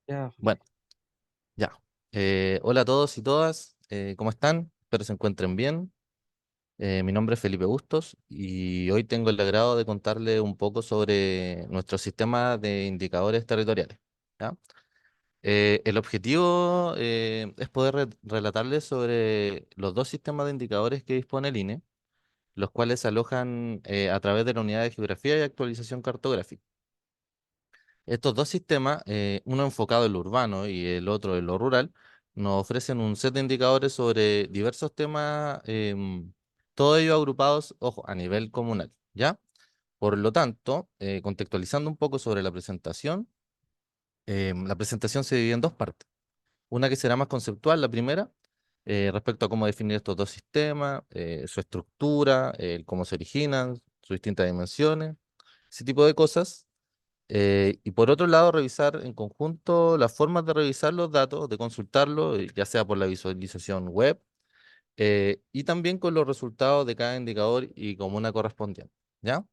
Ya, Bueno, ya. Hola a todos y todas, ¿cómo están? Espero se encuentren bien. Mi nombre es Felipe Bustos y hoy tengo el agrado de contarles un poco sobre nuestro sistema de indicadores territoriales. ¿Ya? El objetivo es poder relatarles sobre los dos sistemas de indicadores que dispone el INE, los cuales se alojan a través de la unidad de geografía y actualización cartográfica. Estos dos sistemas, uno enfocado en lo urbano y el otro en lo rural, nos ofrecen un set de indicadores sobre diversos temas, todos ellos agrupados, ojo, a nivel comunal, ¿ya? Por lo tanto, contextualizando un poco sobre la presentación se divide en dos partes. Una que será más conceptual, la primera, respecto a cómo definir estos dos sistemas, su estructura, el cómo se originan, sus distintas dimensiones, ese tipo de cosas. Y por otro lado, revisar en conjunto las formas de revisar los datos, de consultarlos, ya sea por la visualización web y también con los resultados de cada indicador y comuna correspondiente. ¿Ya?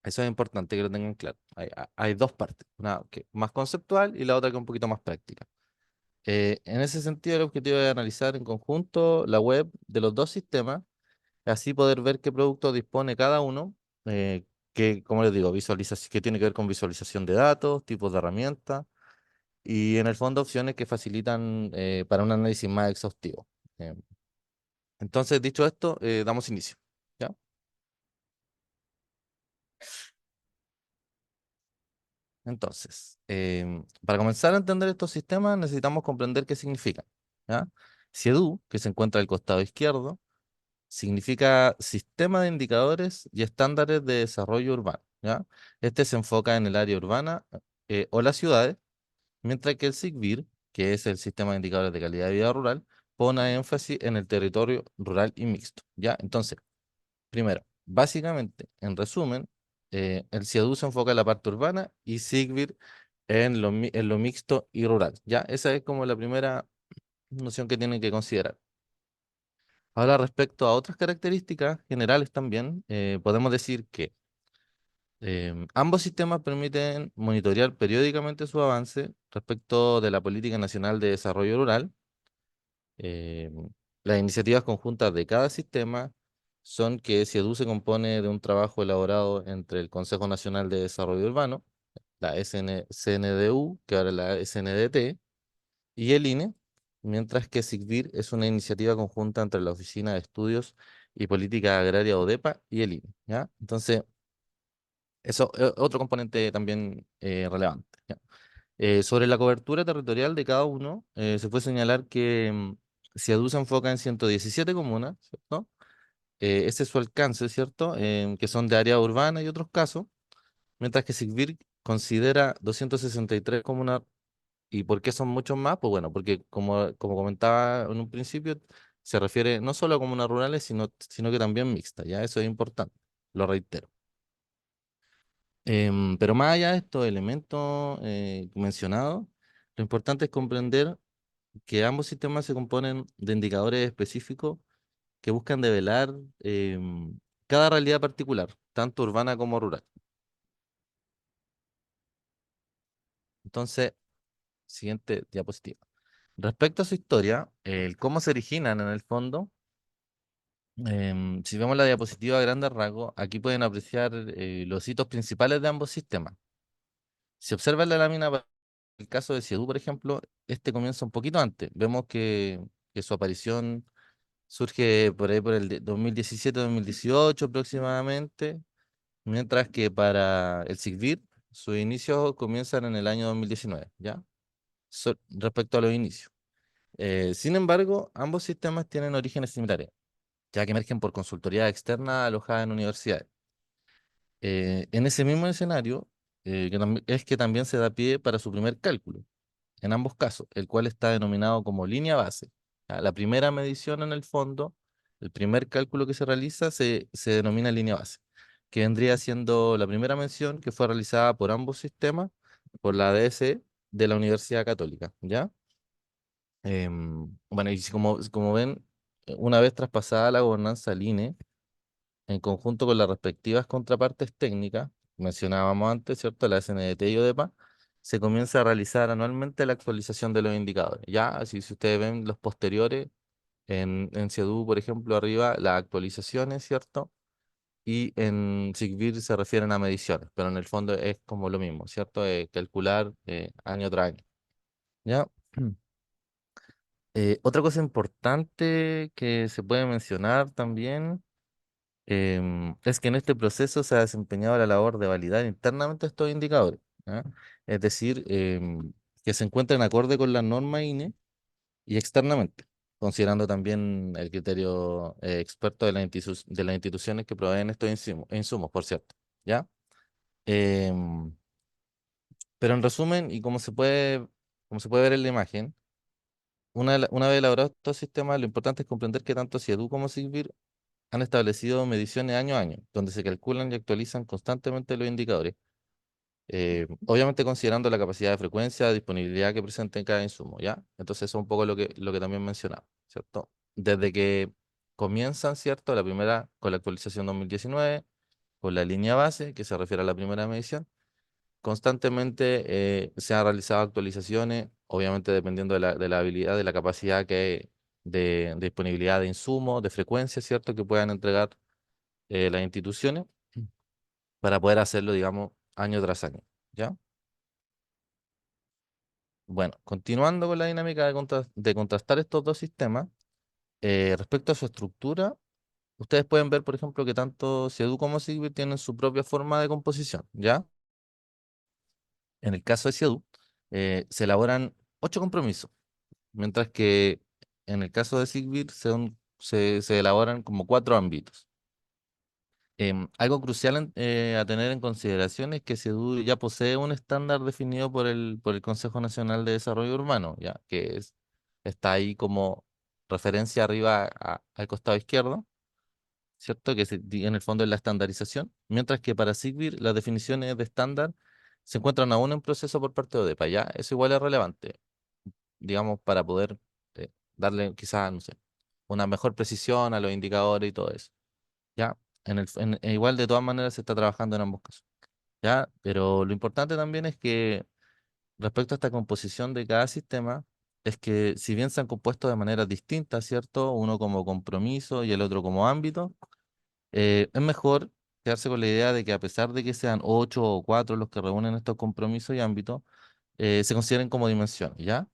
Eso es importante que lo tengan claro. Hay dos partes, una que es más conceptual y la otra que es un poquito más práctica. En ese sentido, el objetivo es analizar en conjunto la web de los dos sistemas, así poder ver qué producto dispone cada uno, que, como les digo, visualización, que tiene que ver con visualización de datos, tipos de herramientas y en el fondo opciones que facilitan para un análisis más exhaustivo. Eh, entonces, dicho esto, damos inicio. ¿Ya? Entonces, para comenzar a entender estos sistemas necesitamos comprender qué significan. ¿Ya? SIEDU, que se encuentra al costado izquierdo, significa Sistema de Indicadores y Estándares de Desarrollo Urbano. ¿Ya? Este se enfoca en el área urbana o las ciudades, mientras que el SIGBIR, que es el Sistema de Indicadores de Calidad de Vida Rural, pone énfasis en el territorio rural y mixto. ¿Ya? Entonces, primero, básicamente, en resumen, el CIEDU se enfoca en la parte urbana y SIGBIR en lo mixto y rural. ¿Ya? Esa es como la primera noción que tienen que considerar. Ahora, respecto a otras características generales también, podemos decir que ambos sistemas permiten monitorear periódicamente su avance respecto de la Política Nacional de Desarrollo Rural. Eh, las iniciativas conjuntas de cada sistema son que SIEDU se compone de un trabajo elaborado entre el Consejo Nacional de Desarrollo Urbano, la CNDU, que ahora es la SNDT, y el INE, mientras que SIGDIR es una iniciativa conjunta entre la Oficina de Estudios y Política Agraria ODEPA y el INE, ¿ya? Entonces, eso es otro componente también relevante, ¿ya? Sobre la cobertura territorial de cada uno, se puede señalar que SIADU se enfoca en 117 comunas, ¿cierto? Ese es su alcance, ¿cierto? Que son de área urbana y otros casos, mientras que SIGBIR considera 263 comunas. ¿Y por qué son muchos más? Pues bueno, porque como comentaba en un principio, se refiere no solo a comunas rurales, sino que también mixtas, ¿ya? Eso es importante, lo reitero. Pero más allá de estos elementos mencionados, lo importante es comprender que ambos sistemas se componen de indicadores específicos que buscan develar cada realidad particular, tanto urbana como rural. Entonces, siguiente diapositiva. Respecto a su historia, el cómo se originan en el fondo, si vemos la diapositiva a grandes rasgos, aquí pueden apreciar los hitos principales de ambos sistemas. Si observan la lámina, para el caso de Siedú, por ejemplo, este comienza un poquito antes. Vemos que su aparición surge por ahí por el 2017-2018 aproximadamente, mientras que para el SIGBIR sus inicios comienzan en el año 2019, ¿ya? Respecto a los inicios. Sin embargo, ambos sistemas tienen orígenes similares, ya que emergen por consultoría externa alojada en universidades. En ese mismo escenario, es que también se da pie para su primer cálculo, en ambos casos, el cual está denominado como línea base. La primera medición en el fondo, el primer cálculo que se realiza se denomina línea base, que vendría siendo la primera mención que fue realizada por ambos sistemas, por la ADS de la Universidad Católica, ¿ya? Bueno, y como ven, una vez traspasada la gobernanza al INE, en conjunto con las respectivas contrapartes técnicas, mencionábamos antes, ¿cierto? La SNDT y ODEPA, se comienza a realizar anualmente la actualización de los indicadores. Ya, así si ustedes ven los posteriores, en Sedu, por ejemplo, arriba, las actualizaciones, ¿cierto? Y en SIGBIR se refieren a mediciones, pero en el fondo es como lo mismo, ¿cierto? Calcular año tras año. ¿Ya? Otra cosa importante que se puede mencionar también es que en este proceso se ha desempeñado la labor de validar internamente estos indicadores. ¿Ya? Es decir, que se encuentren acorde con la norma INE y externamente, considerando también el criterio experto de de las instituciones que proveen estos insumos, por cierto. ¿Ya? Em, pero en resumen, y como se puede ver en la imagen, una vez elaborados estos sistemas, lo importante es comprender que tanto SIEDU como SIGBIR han establecido mediciones año a año, donde se calculan y actualizan constantemente los indicadores, obviamente considerando la capacidad de frecuencia, disponibilidad que presenta en cada insumo, ¿ya? Entonces eso es un poco lo que también mencionaba, ¿cierto? Desde que comienzan, ¿cierto? La primera, con la actualización 2019, con la línea base, que se refiere a la primera medición, constantemente se han realizado actualizaciones, obviamente dependiendo de la habilidad, de la capacidad de disponibilidad de insumos, de frecuencia, ¿cierto? Que puedan entregar las instituciones para poder hacerlo, digamos, año tras año, ¿ya? Bueno, continuando con la dinámica de contrastar estos dos sistemas, respecto a su estructura, ustedes pueden ver, por ejemplo, que tanto SIEDU como SIGBIR tienen su propia forma de composición, ¿ya? En el caso de SIEDU, se elaboran 8 compromisos, mientras que en el caso de SIGBIR se elaboran como 4 ámbitos. Algo crucial a tener en consideración es que SEDU ya posee un estándar definido por el Consejo Nacional de Desarrollo Urbano, ya que está ahí como referencia arriba al costado izquierdo, ¿cierto? En el fondo es la estandarización, mientras que para SIGBIR las definiciones de estándar se encuentran aún en proceso por parte de ODEPA, ¿ya? Eso igual es relevante, digamos, para poder darle quizás, no sé, una mejor precisión a los indicadores y todo eso. ¿Ya? Igual de todas maneras se está trabajando en ambos casos, ¿ya? Pero lo importante también es que respecto a esta composición de cada sistema, es que si bien se han compuesto de maneras distintas, ¿cierto? Uno como compromiso y el otro como ámbito, es mejor quedarse con la idea de que a pesar de que sean 8 o 4 los que reúnen estos compromisos y ámbitos, se consideren como dimensiones, ¿ya?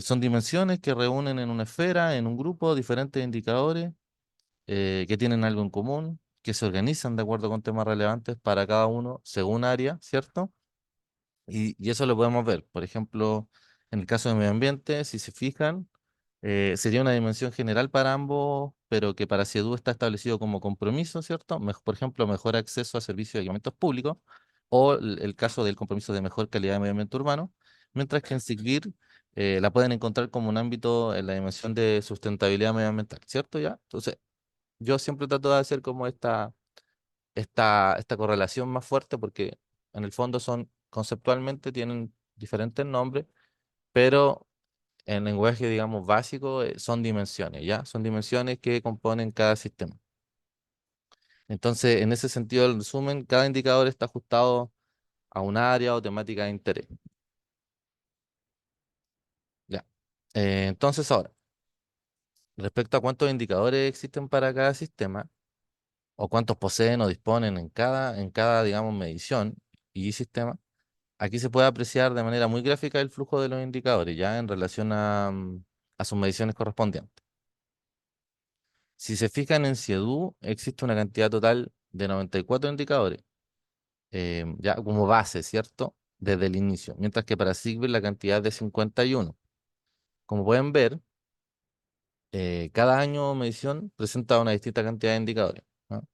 Son dimensiones que reúnen en una esfera, en un grupo, diferentes indicadores que tienen algo en común, que se organizan de acuerdo con temas relevantes para cada uno según área, ¿cierto? Y eso lo podemos ver. Por ejemplo, en el caso de medio ambiente, si se fijan, sería una dimensión general para ambos, pero que para CIEDU está establecido como compromiso, ¿cierto? Por ejemplo, mejor acceso a servicios y equipamientos públicos, o el caso del compromiso de mejor calidad de medio ambiente urbano, mientras que en SIGBIR la pueden encontrar como un ámbito en la dimensión de sustentabilidad medioambiental, ¿cierto? ¿Ya? Entonces, yo siempre trato de hacer como esta correlación más fuerte porque en el fondo conceptualmente tienen diferentes nombres, pero en lenguaje, digamos, básico son dimensiones, ¿ya? Son dimensiones que componen cada sistema. Entonces, en ese sentido, en resumen, cada indicador está ajustado a un área o temática de interés, ¿ya? Entonces, ahora, respecto a cuántos indicadores existen para cada sistema, o cuántos poseen o disponen en cada, digamos, medición y sistema, aquí se puede apreciar de manera muy gráfica el flujo de los indicadores, ya en relación a sus mediciones correspondientes. Si se fijan en CIEDU, existe una cantidad total de 94 indicadores, ya como base, ¿cierto? Desde el inicio, mientras que para SIGBIR la cantidad es de 51. Como pueden ver, cada año medición presenta una distinta cantidad de indicadores, ¿no?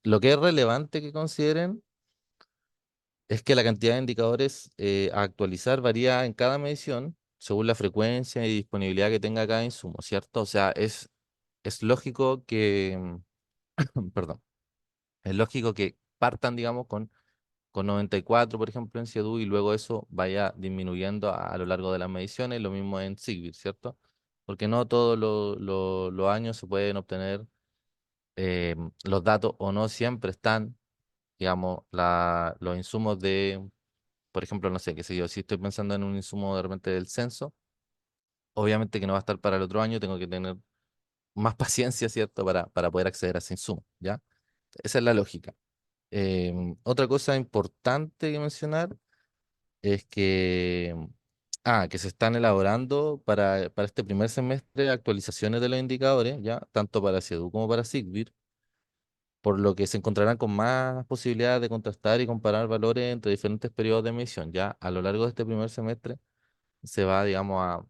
Lo que es relevante que consideren es que la cantidad de indicadores a actualizar varía en cada medición según la frecuencia y disponibilidad que tenga cada insumo, ¿cierto? O sea, es lógico que, perdón, es lógico que partan, digamos, con 94, por ejemplo, en CIEDU y luego eso vaya disminuyendo a lo largo de las mediciones, lo mismo en SIGBIR, ¿cierto? Porque no todos los años se pueden obtener los datos o no siempre están digamos, los insumos de, por ejemplo, no sé, qué sé yo, si estoy pensando en un insumo de repente del censo, obviamente que no va a estar para el otro año, tengo que tener más paciencia, ¿cierto? Para poder acceder a ese insumo, ¿ya? Esa es la lógica. Otra cosa importante que mencionar es que se están elaborando para este primer semestre actualizaciones de los indicadores, ¿ya? Tanto para CIEDU como para SIGBIR, por lo que se encontrarán con más posibilidades de contrastar y comparar valores entre diferentes periodos de medición, ¿ya? A lo largo de este primer semestre se va, digamos,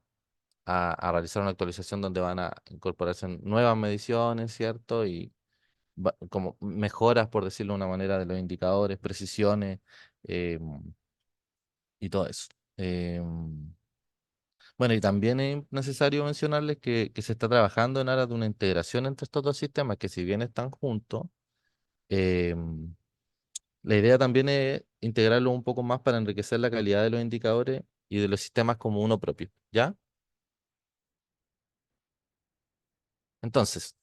a realizar una actualización donde van a incorporarse nuevas mediciones, ¿cierto? Y como mejoras, por decirlo de una manera, de los indicadores, precisiones eh, y todo eso. Bueno, y también es necesario mencionarles que se está trabajando en aras de una integración entre estos dos sistemas, que si bien están juntos, em, la idea también es integrarlos un poco más para enriquecer la calidad de los indicadores y de los sistemas como uno propio, ¿ya? Entonces,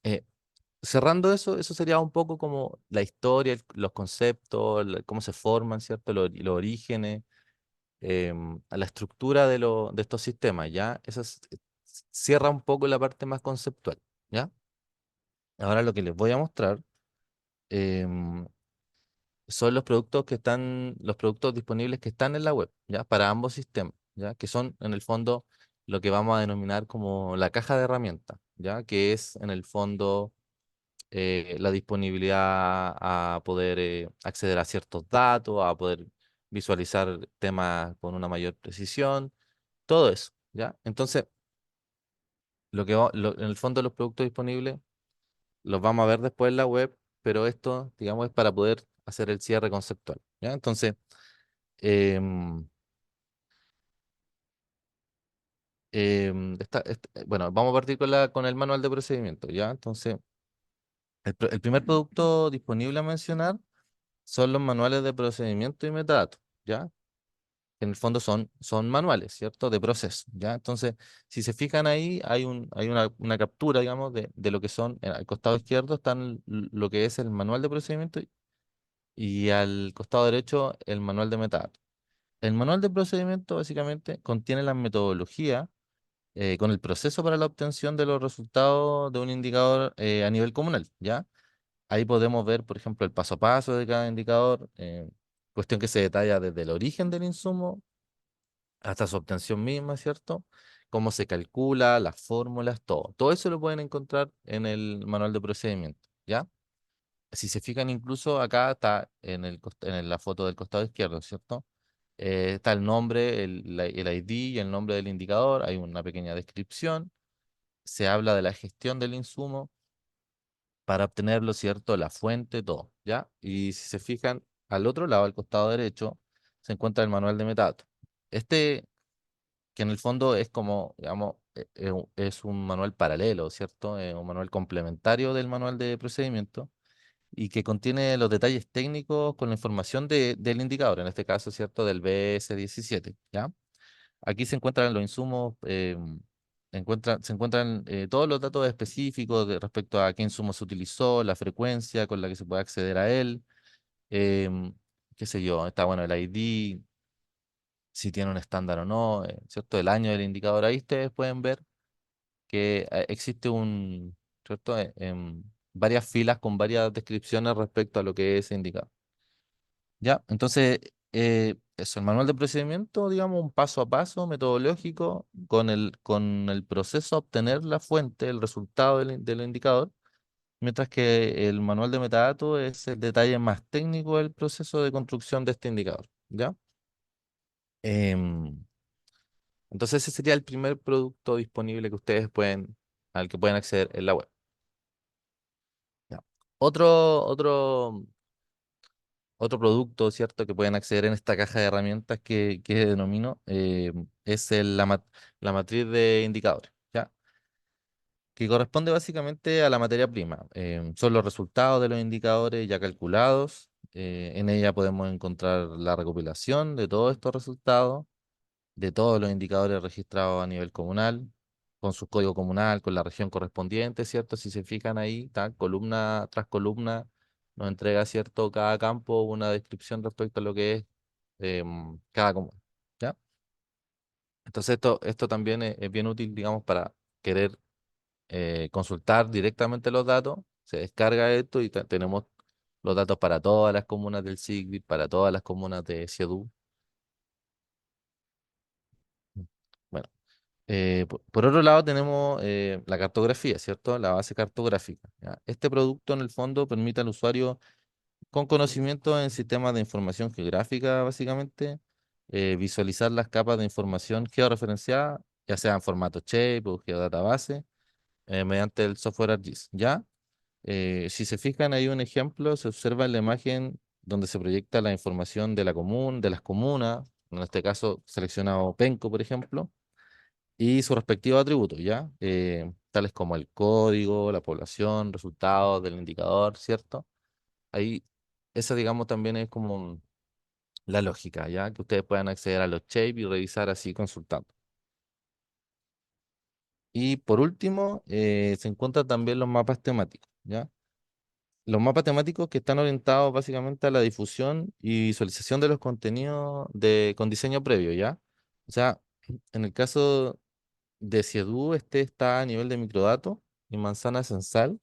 cerrando eso, eso sería un poco como la historia, los conceptos, cómo se forman, ¿cierto? Los orígenes, a la estructura de estos sistemas, ¿ya? Cierra un poco la parte más conceptual, ¿ya? Ahora lo que les voy a mostrar em, son los productos disponibles que están en la web, ¿ya? Para ambos sistemas, ¿ya? Que son en el fondo lo que vamos a denominar como la caja de herramientas, ¿ya? Que es en el fondo la disponibilidad a poder acceder a ciertos datos, a poder visualizar temas con una mayor precisión, todo eso, ¿ya? Entonces, en el fondo los productos disponibles los vamos a ver después en la web, pero esto, digamos, es para poder hacer el cierre conceptual, ¿ya? Entonces, em, bueno, vamos a partir con el manual de procedimiento, ¿ya? Entonces, el primer producto disponible a mencionar son los manuales de procedimiento y metadatos, ¿ya? Que en el fondo son manuales, ¿cierto? De proceso, ¿ya? Entonces, si se fijan ahí, hay una captura, digamos, de lo que son, al costado izquierdo están lo que es el manual de procedimiento y al costado derecho el manual de metadatos. El manual de procedimiento básicamente contiene la metodología con el proceso para la obtención de los resultados de un indicador a nivel comunal, ¿ya? Ahí podemos ver, por ejemplo, el paso a paso de cada indicador, cuestión que se detalla desde el origen del insumo hasta su obtención misma, ¿cierto? Cómo se calcula, las fórmulas, todo. Todo eso lo pueden encontrar en el manual de procedimiento, ¿ya? Si se fijan, incluso acá está en la foto del costado izquierdo, ¿cierto? Está el nombre, el ID y el nombre del indicador, hay una pequeña descripción, se habla de la gestión del insumo para obtenerlo, ¿cierto? La fuente, todo, ¿ya? Y si se fijan, al otro lado, al costado derecho, se encuentra el manual de metadatos. Este, que en el fondo es como, digamos, es un manual paralelo, ¿cierto? Un manual complementario del manual de procedimiento y que contiene los detalles técnicos con la información del indicador, en este caso, ¿cierto? Del BS17, ¿ya? Aquí se encuentran los insumos, se encuentran todos los datos específicos respecto a qué insumo se utilizó, la frecuencia con la que se puede acceder a él, em, qué sé yo, está bueno el ID, si tiene un estándar o no, ¿cierto? El año del indicador. Ahí ustedes pueden ver que existe ¿cierto? Varias filas con varias descripciones respecto a lo que es ese indicador. ¿Ya? Entonces, eso, el manual de procedimiento, digamos, un paso a paso metodológico con el proceso a obtener la fuente, el resultado del indicador, mientras que el manual de metadatos es el detalle más técnico del proceso de construcción de este indicador. ¿Ya? Em, entonces, ese sería el primer producto disponible que al que pueden acceder en la web. ¿Ya? Otro producto, ¿cierto?, que pueden acceder en esta caja de herramientas que denomino es la matriz de indicadores, ¿ya? Que corresponde básicamente a la materia prima. Son los resultados de los indicadores ya calculados. En ella podemos encontrar la recopilación de todos estos resultados, de todos los indicadores registrados a nivel comunal, con su código comunal, con la región correspondiente, ¿cierto? Si se fijan ahí, está columna tras columna nos entrega, ¿cierto? Cada campo una descripción respecto a lo que es cada comuna. ¿Ya? Entonces esto también es bien útil, digamos, para querer consultar directamente los datos. Se descarga esto y tenemos los datos para todas las comunas del SIGBIT, para todas las comunas de SIEDU. Bueno, por otro lado tenemos la cartografía, ¿cierto? La base cartográfica. ¿Ya? Este producto en el fondo permite al usuario con conocimiento en sistemas de información geográfica, básicamente, visualizar las capas de información georreferenciada, ya sea en formato shape o geodatabase, mediante el software ArcGIS. ¿Ya? Si se fijan, hay un ejemplo, se observa en la imagen donde se proyecta la información de la común, de las comunas, en este caso seleccionado Penco, por ejemplo, y sus respectivos atributos, ¿ya? Tales como el código, la población, resultados del indicador, ¿cierto? Ahí, esa, digamos, también es como la lógica, ¿ya? Que ustedes puedan acceder a los shapes y revisar así consultando. Y por último, se encuentran también los mapas temáticos, ¿ya? Los mapas temáticos que están orientados básicamente a la difusión y visualización de los contenidos con diseño previo, ¿ya? O sea, en el caso de Siedu, este está a nivel de microdatos y manzana censal,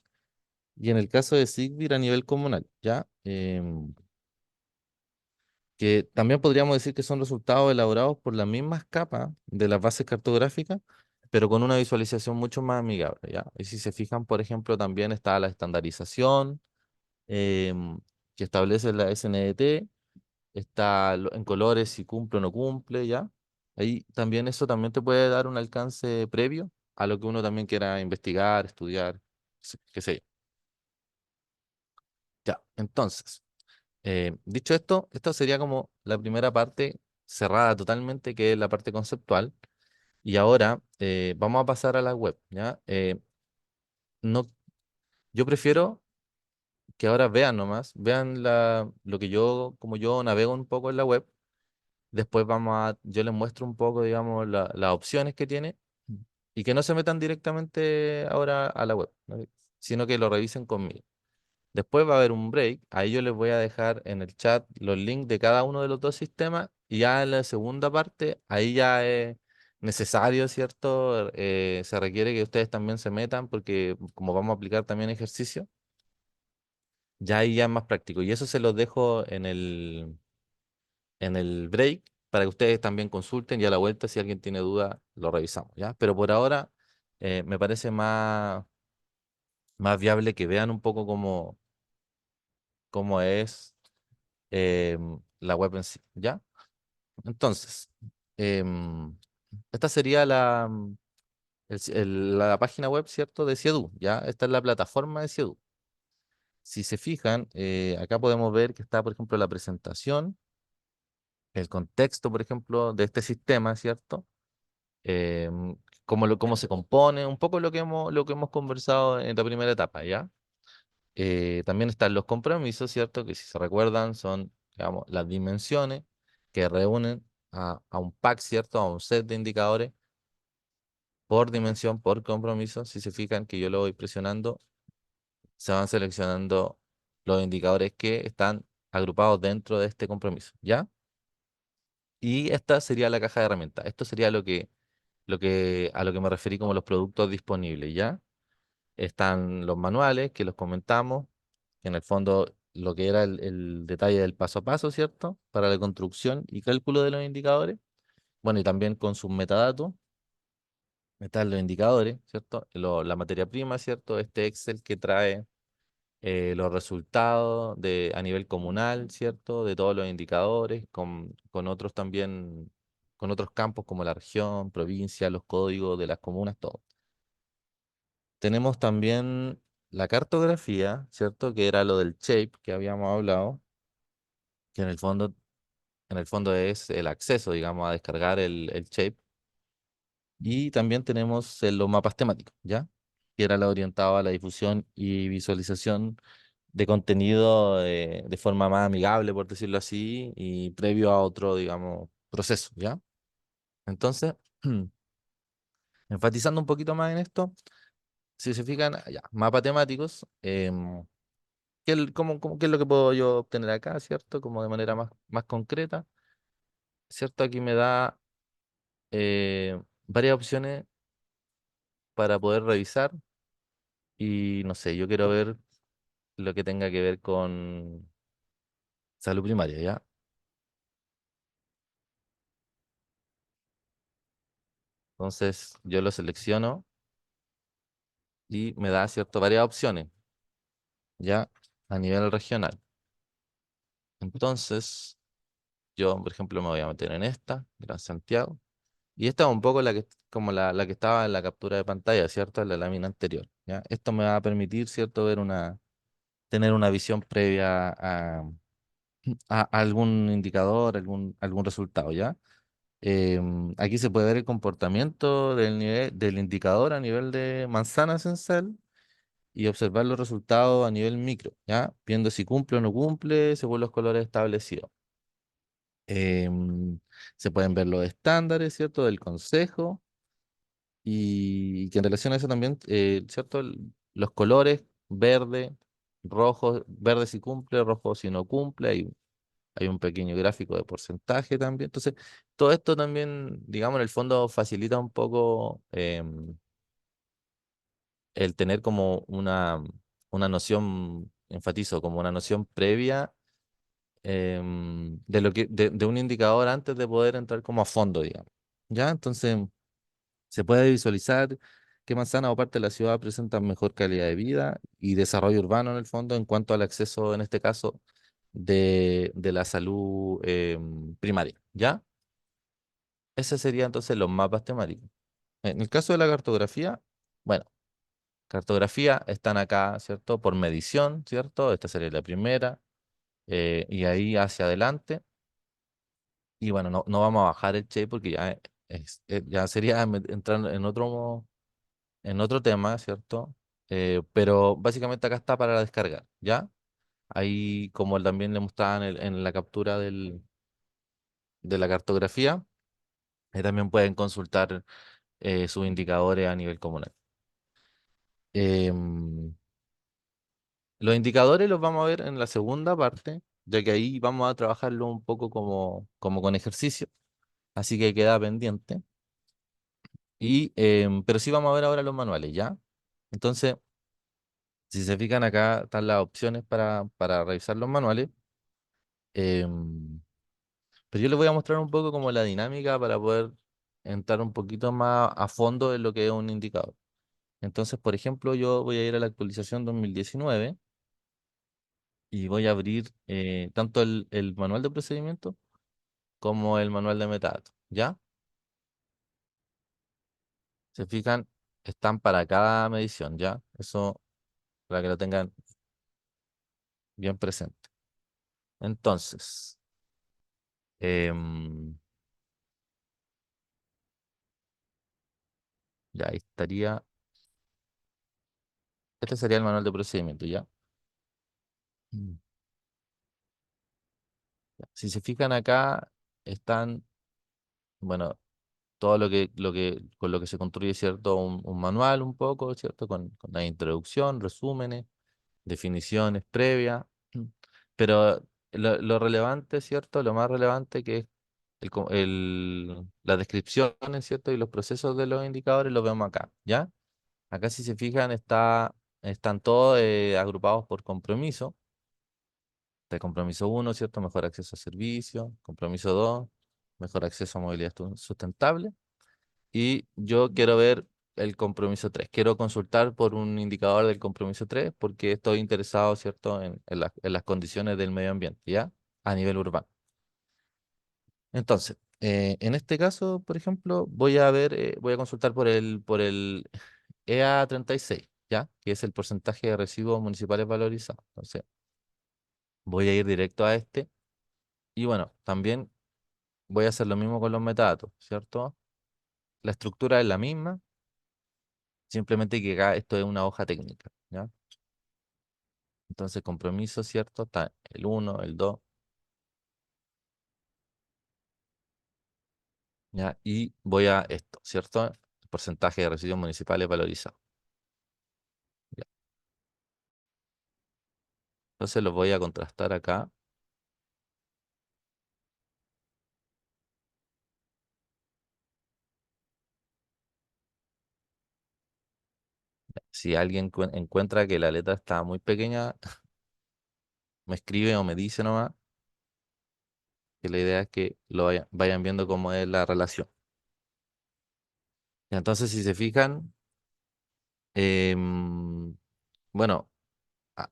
y en el caso de Sigbir a nivel comunal, ¿ya? Que también podríamos decir que son resultados elaborados por las mismas capas de las bases cartográficas, pero con una visualización mucho más amigable, ¿ya? Y si se fijan, por ejemplo, también está la estandarización que establece la SNDT, está en colores si cumple o no cumple, ¿ya? Ahí también eso también te puede dar un alcance previo a lo que uno también quiera investigar, estudiar, qué sé yo. Ya, entonces, dicho esto, esta sería como la primera parte cerrada totalmente, que es la parte conceptual. Y ahora vamos a pasar a la web, ¿ya? No, yo prefiero que ahora vean nomás, vean lo que yo, como yo navego un poco en la web. Después yo les muestro un poco, digamos, las opciones que tiene y que no se metan directamente ahora a la web, ¿no? Sino que lo revisen conmigo. Después va a haber un break, ahí yo les voy a dejar en el chat los links de cada uno de los dos sistemas y ya en la segunda parte, ahí ya es necesario, ¿cierto? Se requiere que ustedes también se metan porque como vamos a aplicar también ejercicio, ya ahí ya es más práctico. Y eso se los dejo en el break para que ustedes también consulten y a la vuelta si alguien tiene duda lo revisamos, ¿ya? Pero por ahora me parece más viable que vean un poco cómo es la web en sí, ¿ya? Entonces, em, esta sería la página web, ¿cierto? De Siedu, ¿ya? Esta es la plataforma de Siedu. Si se fijan, acá podemos ver que está, por ejemplo, la presentación, el contexto, por ejemplo, de este sistema, ¿cierto? Cómo se compone, un poco lo que hemos conversado en la primera etapa, ¿ya? También están los compromisos, ¿cierto? Que si se recuerdan son, digamos, las dimensiones que reúnen a un pack, ¿cierto? A un set de indicadores por dimensión, por compromiso. Si se fijan que yo lo voy presionando, se van seleccionando los indicadores que están agrupados dentro de este compromiso, ¿ya? Y esta sería la caja de herramientas. Esto sería a lo que me referí como los productos disponibles, ¿ya? Están los manuales que los comentamos, que en el fondo lo que era el detalle del paso a paso, ¿cierto? Para la construcción y cálculo de los indicadores. Bueno, y también con sus metadatos, están los indicadores, ¿cierto? La materia prima, ¿cierto? Este Excel que trae los resultados a nivel comunal, ¿cierto? De todos los indicadores, con otros también, con otros campos como la región, provincia, los códigos de las comunas, todo. Tenemos también la cartografía, ¿cierto? Que era lo del shape que habíamos hablado, que en el fondo es el acceso, digamos, a descargar el shape. Y también tenemos los mapas temáticos, ¿ya? Que era lo orientado a la difusión y visualización de contenido de forma más amigable, por decirlo así, y previo a otro, digamos, proceso, ¿ya? Entonces, enfatizando un poquito más en esto, si se fijan, ya, mapas temáticos. ¿Qué es lo que puedo yo obtener acá, ¿cierto? Como de manera más concreta, ¿cierto? Aquí me da varias opciones para poder revisar y no sé, yo quiero ver lo que tenga que ver con salud primaria, ¿ya? Entonces yo lo selecciono y me da, ¿cierto? Varias opciones, ¿ya? A nivel regional. Entonces yo, por ejemplo, me voy a meter en esta, Gran Santiago. Y esta es un poco como la que estaba en la captura de pantalla, ¿cierto? En la lámina anterior, ¿ya? Esto me va a permitir, ¿cierto? Tener una visión previa a algún indicador, algún resultado, ¿ya? Aquí se puede ver el comportamiento del indicador a nivel de manzanas en cel y observar los resultados a nivel micro, ¿ya? Viendo si cumple o no cumple según los colores establecidos. Em, Se pueden ver los estándares, ¿cierto? Del consejo y que en relación a eso también, ¿cierto? Los colores, verde, rojo, verde si cumple, rojo si no cumple, hay un pequeño gráfico de porcentaje también. Entonces, todo esto también, digamos, en el fondo facilita un poco el tener como una noción, enfatizo, como una noción previa de un indicador antes de poder entrar como a fondo, digamos. ¿Ya? Entonces, se puede visualizar qué manzana o parte de la ciudad presentan mejor calidad de vida y desarrollo urbano en el fondo en cuanto al acceso, en este caso, de la salud primaria. ¿Ya? Ese sería entonces los mapas temáticos. En el caso de la cartografía, bueno, cartografía están acá, ¿cierto? Por medición, ¿cierto? Esta sería la primera. Y ahí hacia adelante. Y bueno, no vamos a bajar el Che porque ya sería entrar en otro tema, ¿cierto? Pero básicamente acá está para descargar, ¿ya? Ahí, como también le mostraban en la captura de la cartografía, ahí también pueden consultar sus indicadores a nivel comunal. Em, los indicadores los vamos a ver en la segunda parte, ya que ahí vamos a trabajarlo un poco como con ejercicio, así que queda pendiente. Pero sí vamos a ver ahora los manuales, ¿ya? Entonces, si se fijan acá, están las opciones para revisar los manuales. em, pero yo les voy a mostrar un poco como la dinámica para poder entrar un poquito más a fondo en lo que es un indicador. Entonces, por ejemplo, yo voy a ir a la actualización 2019 y voy a abrir tanto el manual de procedimiento como el manual de metadatos, ¿ya? Se fijan, están para cada medición, ¿ya? Eso para que lo tengan bien presente. Entonces, em, ya ahí estaría. Este sería el manual de procedimiento, ¿ya? Mm. Ya. Si se fijan acá, están, bueno, todo con lo que se construye, ¿cierto? Un manual un poco, ¿cierto? Con la introducción, resúmenes, definiciones previas. Mm. Pero lo relevante, ¿cierto? Lo más relevante que es las descripciones, ¿cierto? Y los procesos de los indicadores los vemos acá, ¿ya? Acá si se fijan están todos agrupados por compromiso. Está el compromiso uno, ¿cierto? Mejor acceso a servicios. Compromiso 2, mejor acceso a movilidad sustentable. Y yo quiero ver el compromiso 3. Quiero consultar por un indicador del compromiso 3 porque estoy interesado, ¿cierto? En las condiciones del medio ambiente, ¿ya? A nivel urbano. Entonces, en este caso, por ejemplo, voy a consultar por el EA36, ¿ya? Que es el porcentaje de residuos municipales valorizados. Entonces, voy a ir directo a este. Y bueno, también voy a hacer lo mismo con los metadatos, ¿cierto? La estructura es la misma, simplemente que acá esto es una hoja técnica, ¿ya? Entonces, compromiso, ¿cierto? Está el uno, el 2, ¿ya? Y voy a esto, ¿cierto? El porcentaje de residuos municipales valorizados. ¿Ya? Entonces los voy a contrastar acá. Si alguien encuentra que la letra está muy pequeña, me escribe o me dice nomás, que la idea es que lo vayan viendo cómo es la relación. Entonces, si se fijan, em, bueno,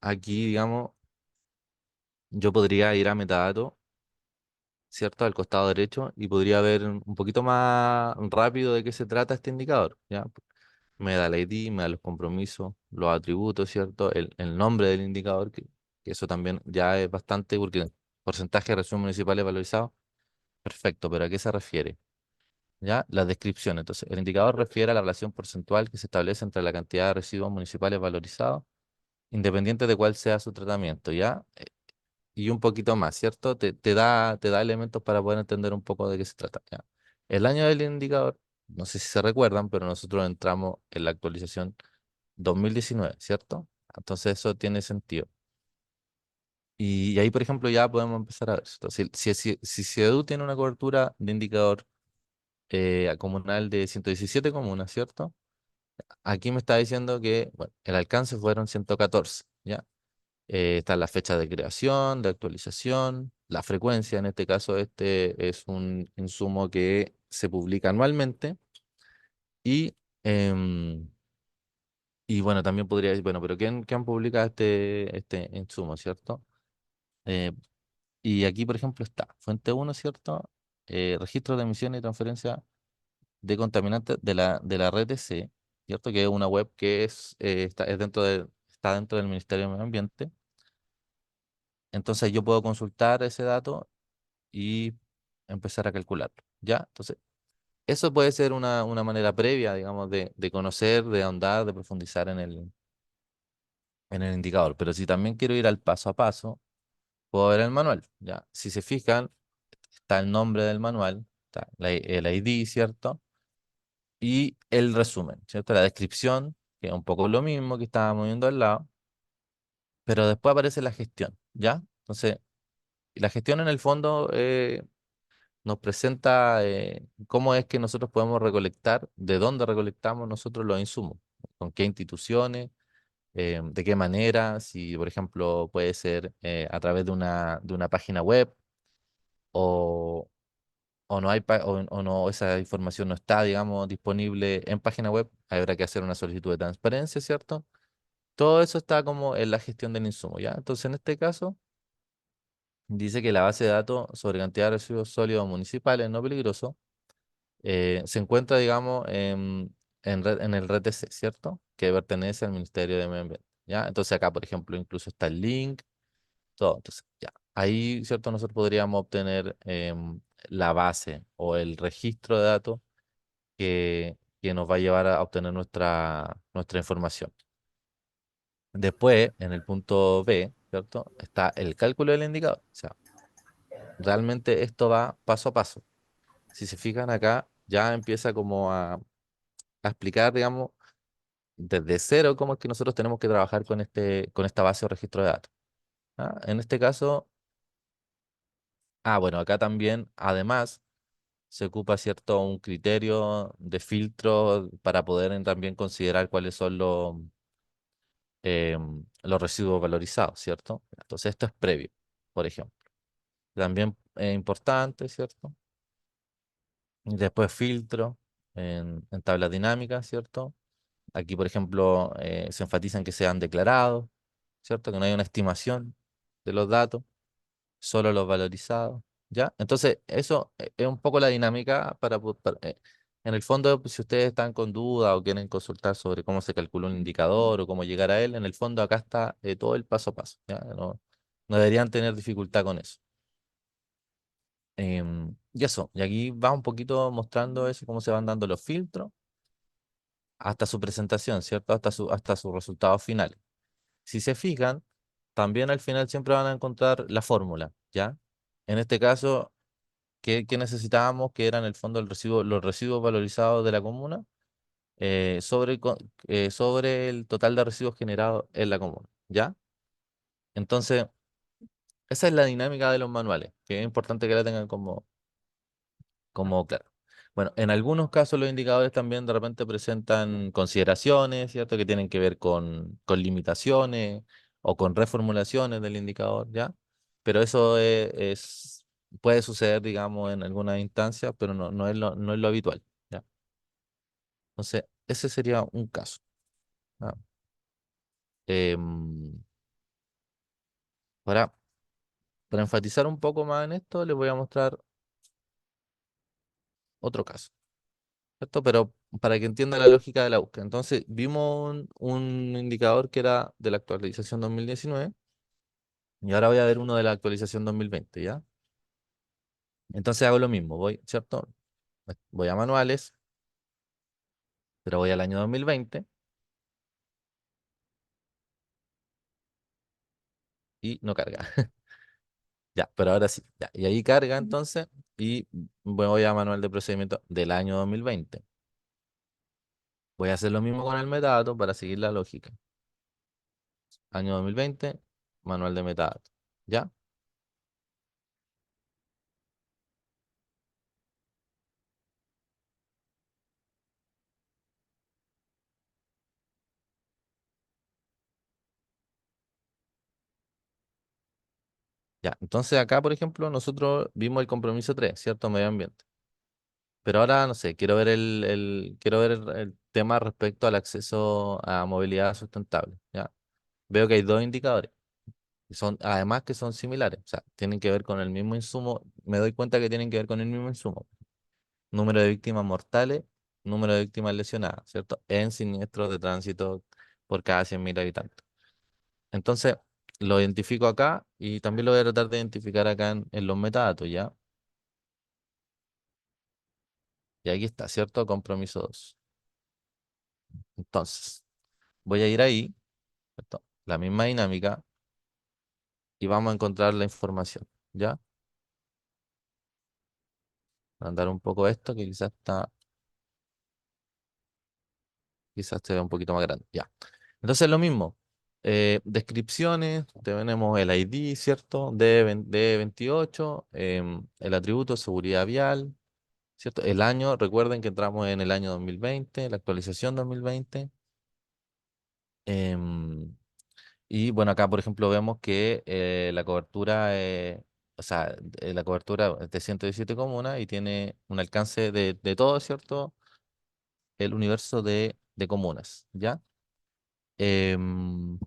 aquí, digamos, yo podría ir a metadatos, ¿cierto? Al costado derecho y podría ver un poquito más rápido de qué se trata este indicador, ¿ya? Me da el ID, me da los compromisos, los atributos, ¿cierto? El nombre del indicador, que eso también ya es bastante, porque porcentaje de residuos municipales valorizados, perfecto, pero ¿a qué se refiere? ¿Ya? La descripción. Entonces, el indicador refiere a la relación porcentual que se establece entre la cantidad de residuos municipales valorizados, independiente de cuál sea su tratamiento, ¿ya? Y un poquito más, ¿cierto? Te da elementos para poder entender un poco de qué se trata, ¿ya? El año del indicador, no sé si se recuerdan, pero nosotros entramos en la actualización 2019, ¿cierto? Entonces eso tiene sentido. Y ahí, por ejemplo, ya podemos empezar a ver esto. Si CIEDU tiene una cobertura de indicador comunal de 117 comunas, ¿cierto? Aquí me está diciendo que, bueno, el alcance fueron 114, ¿ya? Está la fecha de creación, de actualización, la frecuencia, en este caso este es un insumo que se publica anualmente y, em, y bueno, también podría decir, bueno, pero ¿quién publica este insumo, ¿cierto? Eh, y aquí, por ejemplo, está Fuente uno, ¿cierto? Registro de emisión y transferencia de contaminantes de la red EC, ¿cierto? Que es una web que está dentro del Ministerio de Medio Ambiente. Entonces yo puedo consultar ese dato y empezar a calcularlo, ¿ya? Entonces, eso puede ser una manera previa, digamos, de conocer, de ahondar, de profundizar en el indicador. Pero si también quiero ir al paso a paso, puedo ver el manual, ¿ya? Si se fijan, está el nombre del manual, está el ID, ¿cierto? Y el resumen, ¿cierto? La descripción, que es un poco lo mismo que estábamos viendo al lado, pero después aparece la gestión, ¿ya? Entonces, la gestión en el fondo nos presenta cómo es que nosotros podemos recolectar, de dónde recolectamos nosotros los insumos, con qué instituciones, de qué manera, si por ejemplo puede ser a través de una página web o, o no hay o no esa información no está, digamos, disponible en página web, habrá que hacer una solicitud de transparencia, ¿cierto? Todo eso está como en la gestión del insumo, ¿ya? Entonces, en este caso, dice que la base de datos sobre cantidad de residuos sólidos municipales no peligrosos se encuentra, digamos, en el RTC, ¿cierto? Que pertenece al Ministerio de Medio Ambiente, ¿ya? Entonces acá, por ejemplo, incluso está el link, todo. Entonces, ya. Ahí, ¿cierto? Nosotros podríamos obtener la base o el registro de datos que nos va a llevar a obtener nuestra información. Después, en el punto B, ¿cierto? Está el cálculo del indicador. O sea, realmente esto va paso a paso. Si se fijan acá, ya empieza como a explicar, digamos, desde cero cómo es que nosotros tenemos que trabajar con esta base o registro de datos. ¿Ah? En este caso, bueno, acá también, además, se ocupa, ¿cierto?, un criterio de filtro para poder también considerar cuáles son los residuos valorizados, ¿cierto? Entonces, esto es previo, por ejemplo. También es importante, ¿cierto? Y después filtro en tablas dinámicas, ¿cierto? Aquí, por ejemplo, se enfatiza en que sean declarados, ¿cierto? Que no haya una estimación de los datos, solo los valorizados, ¿ya? Entonces, eso es un poco la dinámica en el fondo, pues, si ustedes están con duda o quieren consultar sobre cómo se calcula un indicador o cómo llegar a él, en el fondo acá está todo el paso a paso, ¿ya? No deberían tener dificultad con eso. Y eso, y aquí va un poquito mostrando eso, cómo se van dando los filtros hasta su presentación, ¿cierto? Hasta sus resultados finales. Si se fijan, también al final siempre van a encontrar la fórmula, ¿ya? En este caso, ¿qué necesitábamos? Que eran en el fondo los residuos valorizados de la comuna eh, sobre, co- sobre el total de residuos generados en la comuna, ¿ya? Entonces, esa es la dinámica de los manuales, que es importante que la tengan como claro. Bueno, en algunos casos los indicadores también de repente presentan consideraciones, ¿cierto? Que tienen que ver con limitaciones o con reformulaciones del indicador, ¿ya? Pero eso puede suceder, digamos, en algunas instancias, pero no es lo habitual, ¿ya? Entonces, ese sería un caso, ¿ya? Em, para, para enfatizar un poco más en esto, les voy a mostrar otro caso. ¿Cierto? Pero para que entienda la lógica de la búsqueda. Entonces, vimos un indicador que era de la actualización 2019 y ahora voy a ver uno de la actualización 2020, ¿ya? Entonces hago lo mismo, voy, ¿cierto? Voy a manuales, pero voy al año 2020 y no carga. Ya, pero ahora sí, ya. Y ahí carga entonces y voy a manual de procedimiento del año 2020. Voy a hacer lo mismo con el metadato para seguir la lógica. Año 2020, manual de metadato. ¿Ya? Ya, entonces acá, por ejemplo, nosotros vimos el compromiso 3, ¿cierto? Medio ambiente. Pero ahora, no sé, quiero ver el tema respecto al acceso a movilidad sustentable, ¿ya? Veo que hay dos indicadores, además que son similares, o sea, tienen que ver con el mismo insumo, me doy cuenta que tienen que ver con el mismo insumo. Número de víctimas mortales, número de víctimas lesionadas, ¿cierto? En siniestros de tránsito por cada 100.000 habitantes. Entonces, lo identifico acá y también lo voy a tratar de identificar acá en los metadatos, ¿ya? Y aquí está, ¿cierto? Compromiso 2. Entonces, voy a ir ahí, ¿cierto? La misma dinámica y vamos a encontrar la información, ¿ya? Andar un poco esto que quizás se vea un poquito más grande, ya. Entonces, lo mismo. Descripciones, tenemos el ID, ¿cierto? D28, el atributo seguridad vial, ¿cierto? El año, recuerden que entramos en el año 2020, la actualización 2020. em, Y bueno, acá por ejemplo vemos que la cobertura, o sea, la cobertura es de 117 comunas y tiene un alcance de todo, ¿cierto? El universo de comunas, ¿ya? Em,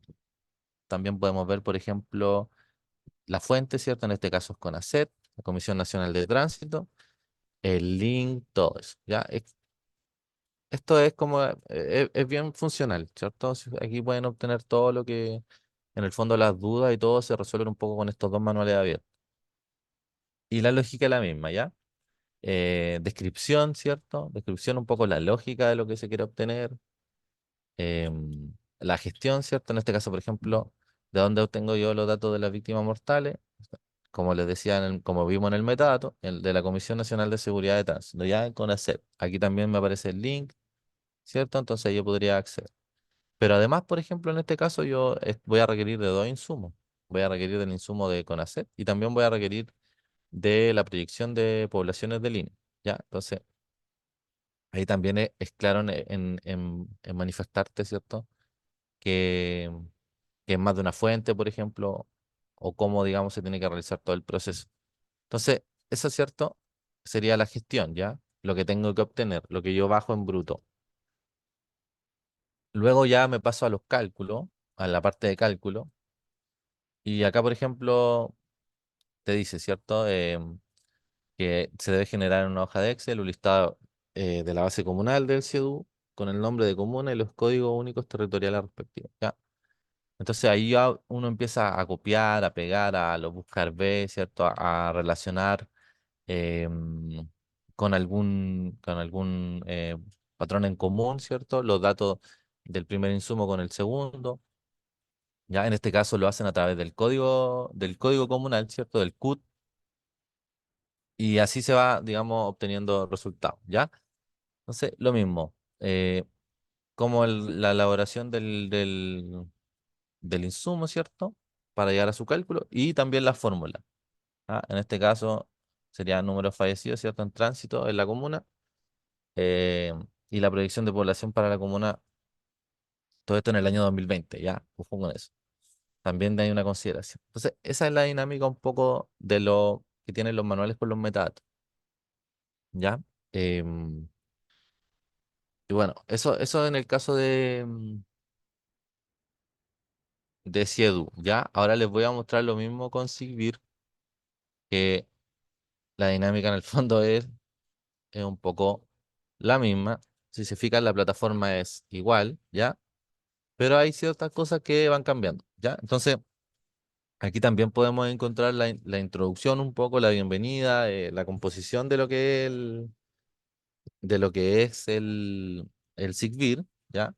También podemos ver, por ejemplo, la fuente, ¿cierto? En este caso es CONACET, la Comisión Nacional de Tránsito, el link, todo eso, ¿ya? Esto es como, es bien funcional, ¿cierto? Aquí pueden obtener todo lo que, en el fondo, las dudas y todo se resuelven un poco con estos dos manuales abiertos. Y la lógica es la misma, ¿ya? Descripción, ¿cierto? Descripción un poco la lógica de lo que se quiere obtener. La gestión, ¿cierto? En este caso, por ejemplo, ¿de dónde obtengo yo los datos de las víctimas mortales? Como les decía, como vimos en el metadato, el de la Comisión Nacional de Seguridad de Tránsito, ya con ACEP. Aquí también me aparece el link, ¿cierto? Entonces yo podría acceder. Pero además, por ejemplo, en este caso yo voy a requerir de dos insumos. Voy a requerir del insumo de CONACET y también voy a requerir de la proyección de poblaciones de línea. ¿Ya? Entonces, ahí también es claro en manifestarte, ¿cierto? Que, que es más de una fuente, por ejemplo, o cómo, digamos, se tiene que realizar todo el proceso. Entonces, eso, ¿cierto? Sería la gestión, ¿ya? Lo que tengo que obtener, lo que yo bajo en bruto. Luego ya me paso a los cálculos, a la parte de cálculo, y acá, por ejemplo, te dice, ¿cierto? Que se debe generar en una hoja de Excel un listado de la base comunal del CIEDU con el nombre de comuna y los códigos únicos territoriales respectivos, ¿ya? Entonces ahí ya uno empieza a copiar, a pegar, a lo buscar B, ¿cierto? A relacionar em, con algún patrón en común, ¿cierto? Los datos del primer insumo con el segundo. Ya en este caso lo hacen a través del código comunal, ¿cierto? Del CUT, y así se va, digamos, obteniendo resultados, ¿ya? Entonces, lo mismo, como la elaboración del insumo, ¿cierto? para llegar a su cálculo y también la fórmula. ¿Ah? En este caso sería número fallecidos, ¿cierto? En tránsito en la comuna eh, y la proyección de población para la comuna, todo esto en el año 2020, ya, ojo con eso. También hay una consideración. Entonces, esa es la dinámica un poco de lo que tienen los manuales con los metadatos, ¿ya? Em, y bueno, eso en el caso de Siedu, ¿ya? Ahora les voy a mostrar lo mismo con Sigvir, que la dinámica en el fondo es un poco la misma. Si se fijan, la plataforma es igual, ¿ya? Pero hay ciertas cosas que van cambiando, ¿ya? Entonces, aquí también podemos encontrar la introducción un poco, la bienvenida, la composición de lo que es el SIGVIR, ¿ya?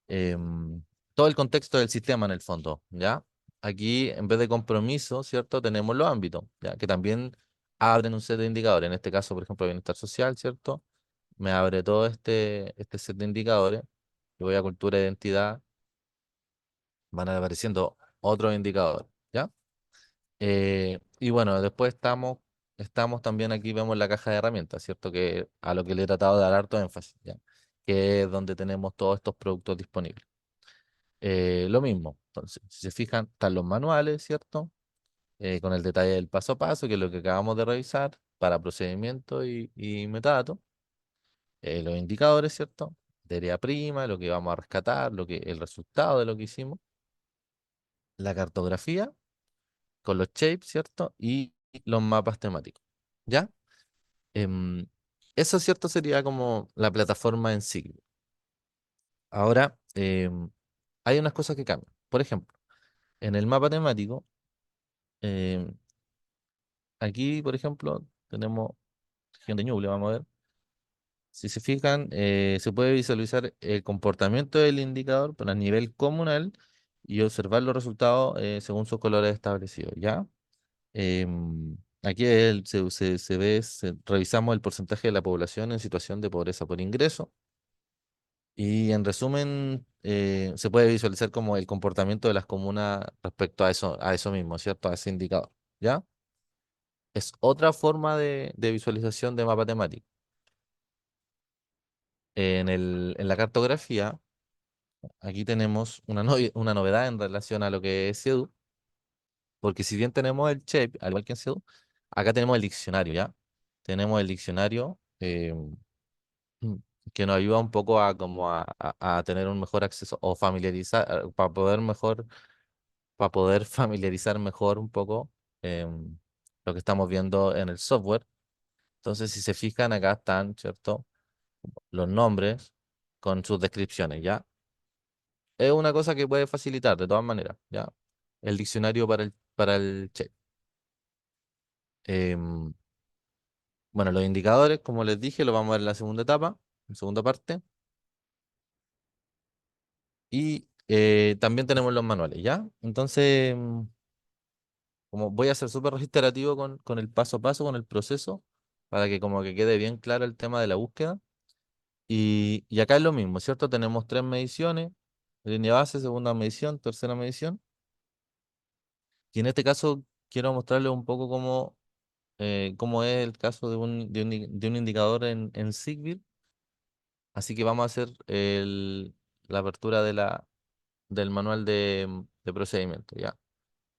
Em, todo el contexto del sistema en el fondo, ¿ya? Aquí, en vez de compromiso, ¿cierto? Tenemos los ámbitos, ¿ya? Que también abren un set de indicadores. En este caso, por ejemplo, bienestar social, ¿cierto? Me abre todo este set de indicadores. Y voy a cultura e identidad, van apareciendo otros indicadores, ¿ya? Y bueno, después estamos también aquí, vemos la caja de herramientas, ¿cierto? Que a lo que le he tratado de dar harto énfasis, ¿ya? Que es donde tenemos todos estos productos disponibles. Lo mismo, entonces, si se fijan, están los manuales, ¿cierto? Con el detalle del paso a paso, que es lo que acabamos de revisar, para procedimiento y metadatos. Los indicadores, ¿cierto? Teoría prima, lo que vamos a rescatar, el resultado de lo que hicimos. La cartografía con los shapes, ¿cierto? Y los mapas temáticos, ¿ya? Em, Eso, ¿cierto? Sería como la plataforma en sí. Ahora, hay unas cosas que cambian. Por ejemplo, en el mapa temático, em, aquí, por ejemplo, tenemos región de Ñuble, vamos a ver. Si se fijan, se puede visualizar el comportamiento del indicador, pero a nivel comunal y observar los resultados según sus colores establecidos, ¿ya? Aquí se ve, revisamos el porcentaje de la población en situación de pobreza por ingreso y en resumen se puede visualizar como el comportamiento de las comunas respecto a eso mismo, ¿cierto? A ese indicador, ¿ya? Es otra forma de visualización de mapa temático. En la cartografía, aquí tenemos una novedad en relación a lo que es CEDU, porque si bien tenemos el shape, al igual que en CEDU, acá tenemos el diccionario, ¿ya? Tenemos el diccionario mm, que nos ayuda un poco a, como a tener un mejor acceso o familiarizar, para poder familiarizar mejor un poco lo que estamos viendo en el software. Entonces, si se fijan, acá están, ¿cierto? Los nombres con sus descripciones, ¿ya? Es una cosa que puede facilitar de todas maneras, ¿ya? El diccionario para el check. Em, bueno, los indicadores, como les dije, lo vamos a ver en la segunda etapa, en segunda parte. Y también tenemos los manuales, ¿ya? Entonces, como voy a ser súper reiterativo con el paso a paso, con el proceso, para que como que quede bien claro el tema de la búsqueda. Y acá es lo mismo, ¿cierto? Tenemos tres mediciones, línea base, segunda medición, tercera medición. Y en este caso quiero mostrarles un poco cómo es el caso de un indicador en Sigvir. Así que vamos a hacer la apertura del manual de procedimiento, ¿ya?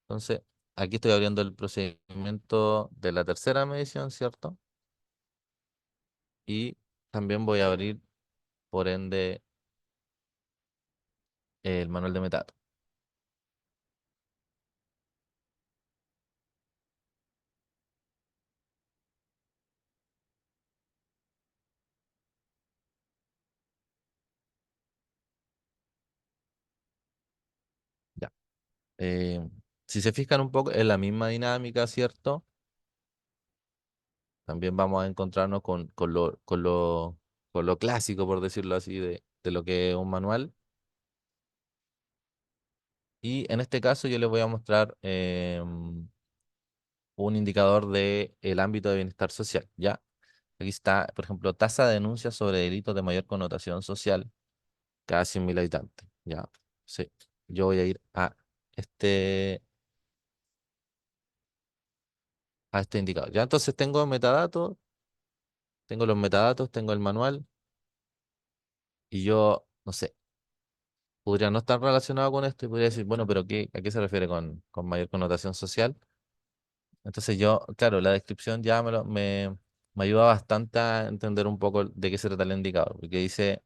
Entonces, aquí estoy abriendo el procedimiento de la tercera medición, ¿cierto? Y también voy a abrir, por ende, el manual de metadatos. Ya. Eh, si se fijan un poco, es la misma dinámica, ¿cierto? También vamos a encontrarnos con lo clásico, por decirlo así, de lo que es un manual. Y en este caso yo les voy a mostrar un indicador del ámbito de bienestar social, ¿ya? Aquí está, por ejemplo, tasa de denuncias sobre delitos de mayor connotación social cada 100.000 habitantes, ¿ya? Sí, yo voy a ir a este. a este indicador. Ya entonces tengo metadatos, tengo los metadatos, tengo el manual y yo, no sé, podría no estar relacionado con esto y podría decir, bueno, pero ¿a qué se refiere con mayor connotación social? Entonces yo, claro, la descripción ya me ayuda bastante a entender un poco de qué se trata el indicador, porque dice,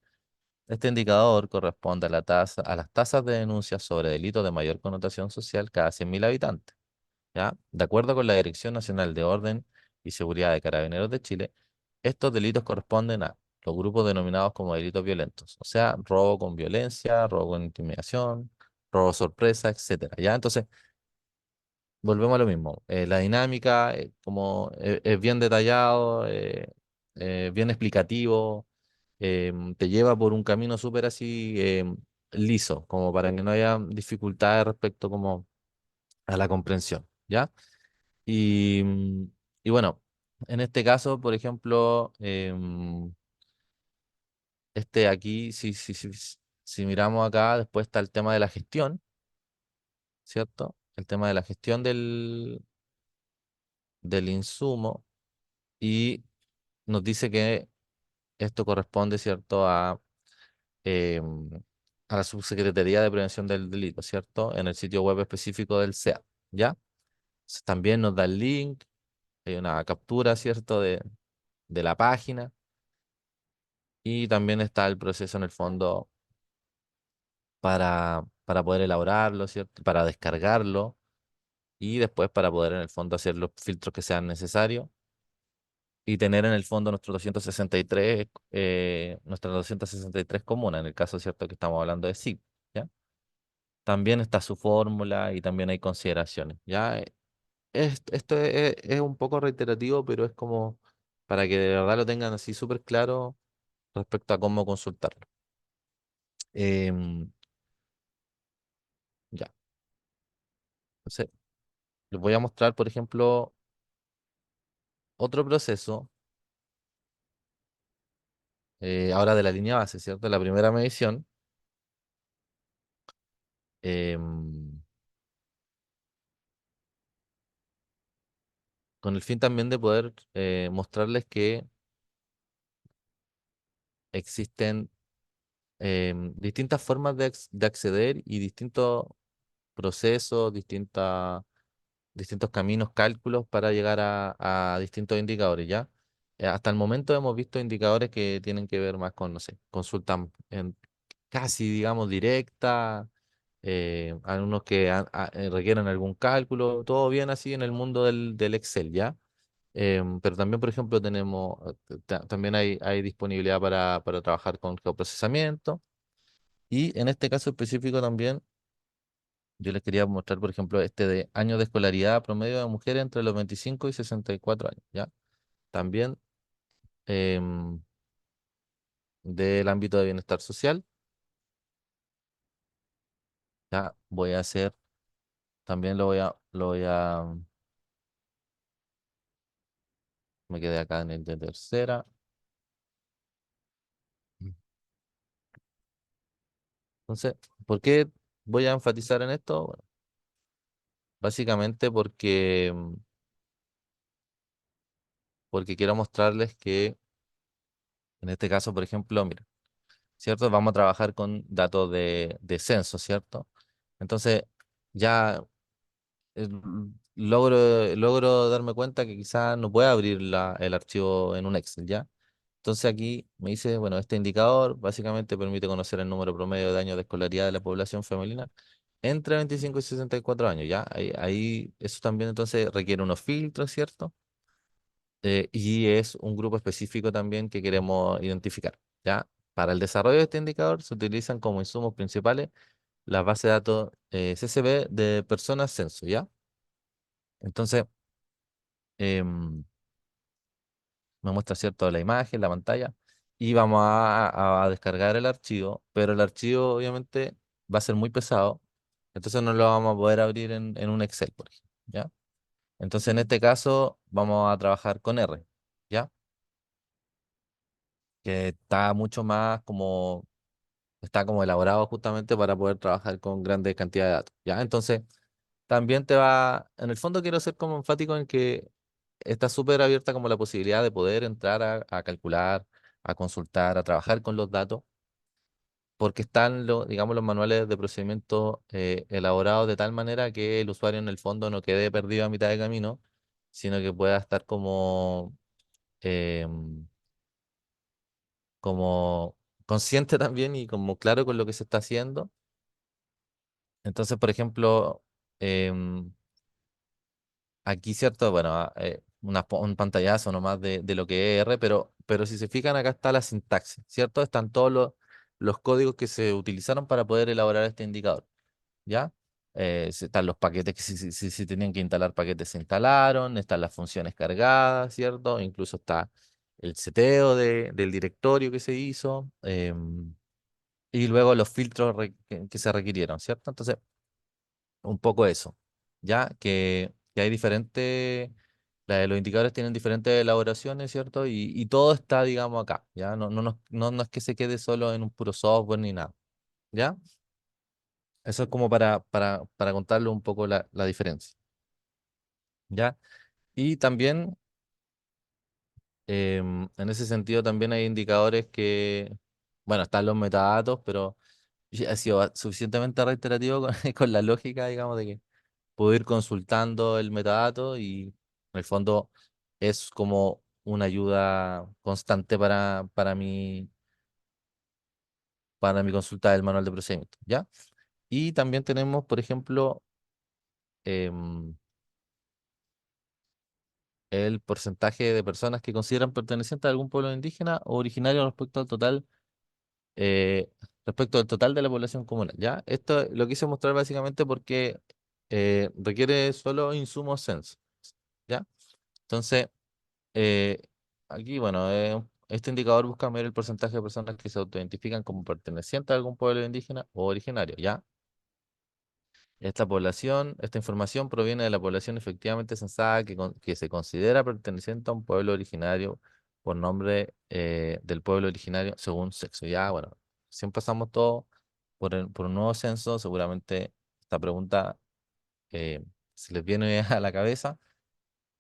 este indicador corresponde a a las tasas de denuncias sobre delitos de mayor connotación social cada 100.000 habitantes. ¿Ya? De acuerdo con la Dirección Nacional de Orden y Seguridad de Carabineros de Chile, estos delitos corresponden a los grupos denominados como delitos violentos, o sea, robo con violencia, robo con intimidación, robo sorpresa, etcétera. ¿Ya? Entonces, volvemos a lo mismo. La dinámica, como es bien detallado, bien explicativo, te lleva por un camino súper así liso, como para que no haya dificultades respecto como a la comprensión, ¿ya? Y, y bueno, en este caso, por ejemplo, este aquí, si miramos acá, después está el tema de la gestión, ¿cierto? El tema de la gestión del insumo y nos dice que esto corresponde, ¿cierto? Em, a la Subsecretaría de Prevención del Delito, ¿cierto? En el sitio web específico del SEA, ¿ya? También nos da el link, hay una captura, ¿cierto? De la página. Y también está el proceso en el fondo para poder elaborarlo, ¿cierto? Para descargarlo y después para poder en el fondo hacer los filtros que sean necesarios y tener en el fondo nuestro 263, nuestra 263 comuna, en el caso, ¿cierto? Que estamos hablando de SIG, ¿ya? También está su fórmula y también hay consideraciones, ¿ya? Esto es un poco reiterativo, pero es como para que de verdad lo tengan así súper claro respecto a cómo consultarlo. Em, ya. Entonces, les voy a mostrar, por ejemplo, otro proceso, ahora de la línea base, ¿cierto? La primera medición, em, con el fin también de poder mostrarles que existen distintas formas de acceder y distintos procesos, distintos caminos, cálculos para llegar a distintos indicadores, ¿ya? Hasta el momento hemos visto indicadores que tienen que ver más con, no sé, consultas casi, digamos, directa, algunos que requieren algún cálculo, todo bien así en el mundo del Excel, ¿ya? Pero también, por ejemplo, tenemos, también hay disponibilidad para trabajar con geoprocesamiento y en este caso específico también yo les quería mostrar, por ejemplo, este de años de escolaridad promedio de mujeres entre los 25 y 64 años, ¿ya? También em, del ámbito de bienestar social, ya voy a hacer, también me quedé acá en el de tercera. Entonces, ¿por qué voy a enfatizar en esto? Bueno, básicamente porque quiero mostrarles que en este caso, por ejemplo, mira, ¿cierto? Vamos a trabajar con datos de censo, ¿cierto? Entonces, ya eh, logro darme cuenta que quizás no pueda abrir el archivo en un Excel, ¿ya? Entonces aquí me dice, bueno, este indicador básicamente permite conocer el número promedio de años de escolaridad de la población femenina entre 25 y 64 años, ¿ya? Ahí eso también entonces requiere unos filtros, ¿cierto? Y es un grupo específico también que queremos identificar, ¿ya? Para el desarrollo de este indicador se utilizan como insumos principales las bases de datos CSV de personas censo, ¿ya? Entonces, em, me muestra, ¿cierto?, la imagen, la pantalla, y vamos a descargar el archivo, pero el archivo obviamente va a ser muy pesado, entonces no lo vamos a poder abrir en un Excel, por ejemplo, ¿ya? Entonces, en este caso, vamos a trabajar con R, ¿ya? Que está mucho más está como elaborado justamente para poder trabajar con grandes cantidades de datos, ¿ya? Entonces, también en el fondo quiero ser como enfático en que está súper abierta como la posibilidad de poder entrar a calcular, a consultar, a trabajar con los datos, porque están los, digamos, los manuales de procedimiento elaborados de tal manera que el usuario en el fondo no quede perdido a mitad de camino, sino que pueda estar em, como consciente también y como claro con lo que se está haciendo. Entonces, por ejemplo, em, aquí, ¿cierto? Bueno, un pantallazo nomás de lo que es R, pero si se fijan, acá está la sintaxis, ¿cierto? Están todos los códigos que se utilizaron para poder elaborar este indicador, ¿ya? Están los paquetes que si tenían que instalar paquetes se instalaron, están las funciones cargadas, ¿cierto? Incluso está el seteo del directorio que se hizo, y luego los filtros que se requirieron, ¿cierto? Entonces, un poco eso, ya que hay diferentes, los indicadores tienen diferentes elaboraciones, ¿cierto? Y todo está, digamos, acá, ¿ya? No es que se quede solo en un puro software ni nada, ¿ya? Eso es como para contarle un poco la diferencia, ¿ya? Y también, en ese sentido, también hay indicadores que, bueno, están los metadatos, pero ha sido suficientemente reiterativo con, con la lógica, digamos, de que puedo ir consultando el metadato y en el fondo es como una ayuda constante para mi consulta del manual de procedimiento, ¿ya? Y también tenemos, por ejemplo, em, el porcentaje de personas que consideran pertenecientes a algún pueblo indígena o originario eh, respecto al total de la población comunal, ¿ya? Esto lo quise mostrar básicamente porque requiere solo insumos censo, ¿ya? Entonces, Eh, aquí, bueno, este indicador busca medir el porcentaje de personas que se autoidentifican como pertenecientes a algún pueblo indígena o originario, ¿ya? Esta información proviene de la población efectivamente censada que se considera perteneciente a un pueblo originario por nombre del pueblo originario según sexo, ¿ya? Bueno, si empezamos todo por un nuevo censo, seguramente esta pregunta eh, se les viene a la cabeza.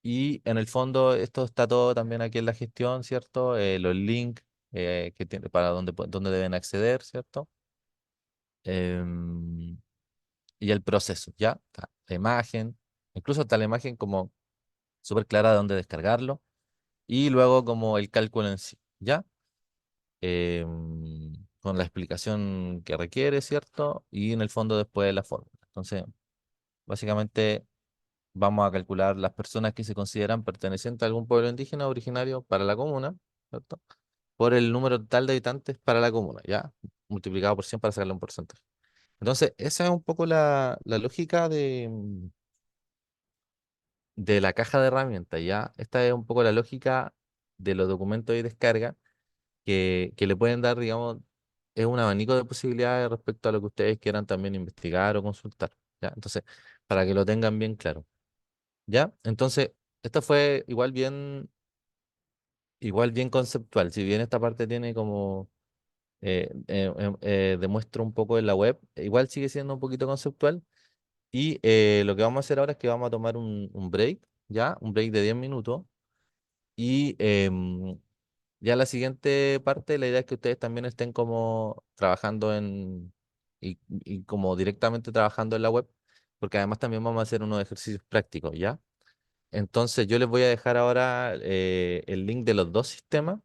Y en el fondo, esto está todo también aquí en la gestión, ¿cierto? Los links que tiene para dónde deben acceder, ¿cierto? Em, y el proceso, ¿ya? Está la imagen, incluso está la imagen como súper clara de dónde descargarlo. Y luego como el cálculo en sí, ¿ya? Con la explicación que requiere, ¿cierto? Y en el fondo después la fórmula. Entonces, básicamente vamos a calcular las personas que se consideran pertenecientes a algún pueblo indígena originario para la comuna, ¿cierto? Por el número total de habitantes para la comuna, ¿ya? Multiplicado por 100 para sacarle un porcentaje. Entonces, esa es un poco la lógica de la caja de herramientas, ¿ya? Esta es un poco la lógica de los documentos de descarga que le pueden dar, digamos, es un abanico de posibilidades respecto a lo que ustedes quieran también investigar o consultar, ¿ya? Entonces, para que lo tengan bien claro. ¿Ya? Entonces, esta fue igual bien conceptual. Si bien esta parte tiene como, demuestra un poco en la web, igual sigue siendo un poquito conceptual. Y lo que vamos a hacer ahora es que vamos a tomar un break, ¿ya? Un break de 10 minutos. Y ya la siguiente parte, la idea es que ustedes también estén como trabajando y como directamente trabajando en la web, porque además también vamos a hacer unos ejercicios prácticos, ¿ya? Entonces yo les voy a dejar ahora el link de los dos sistemas.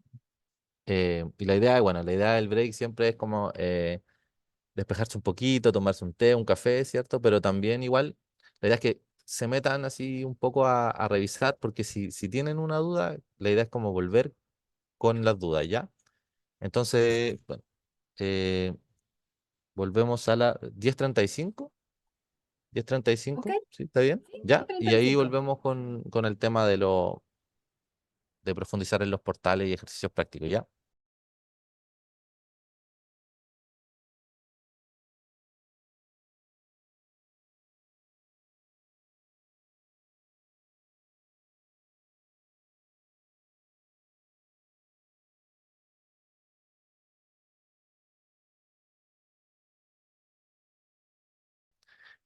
Y la idea, bueno, la idea del break siempre es como despejarse un poquito, tomarse un té, un café, ¿cierto? Pero también igual, la idea es que se metan así un poco a revisar, porque si tienen una duda, la idea es como volver con las dudas, ¿ya? Entonces, bueno, eh, volvemos a la 10:35. diez treinta y Ok, cinco, ¿sí? ¿Está bien? sí, ¿Ya? Y ahí 35. volvemos con el tema de profundizar en los portales y ejercicios prácticos, ¿ya?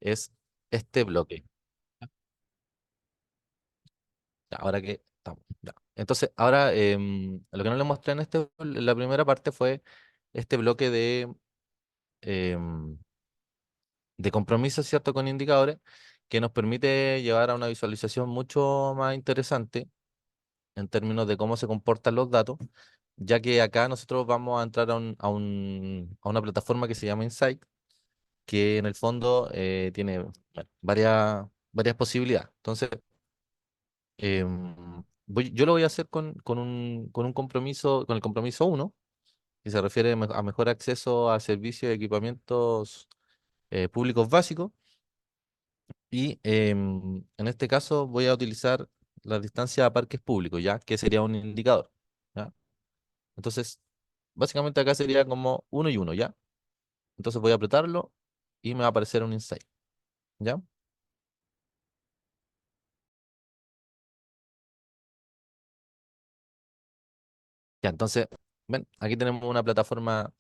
Es este bloque. Ya, ahora que estamos. Ya. Entonces, ahora lo que no le mostré en la primera parte fue este bloque em, de compromiso, ¿cierto? Con indicadores que nos permite llevar a una visualización mucho más interesante en términos de cómo se comportan los datos, ya que acá nosotros vamos a entrar a una plataforma que se llama Insight, que en el fondo tiene bueno, varias posibilidades. Entonces, yo lo voy a hacer con un compromiso, con el compromiso uno que se refiere a mejor acceso a servicios y equipamientos públicos básicos. Y en este caso voy a utilizar la distancia a parques públicos, ¿ya? Que sería un indicador, ¿ya? Entonces, básicamente acá sería como uno y uno, ¿ya? Entonces voy a apretarlo y me va a aparecer un insight, ¿ya? Ya, entonces, ven, aquí tenemos una plataforma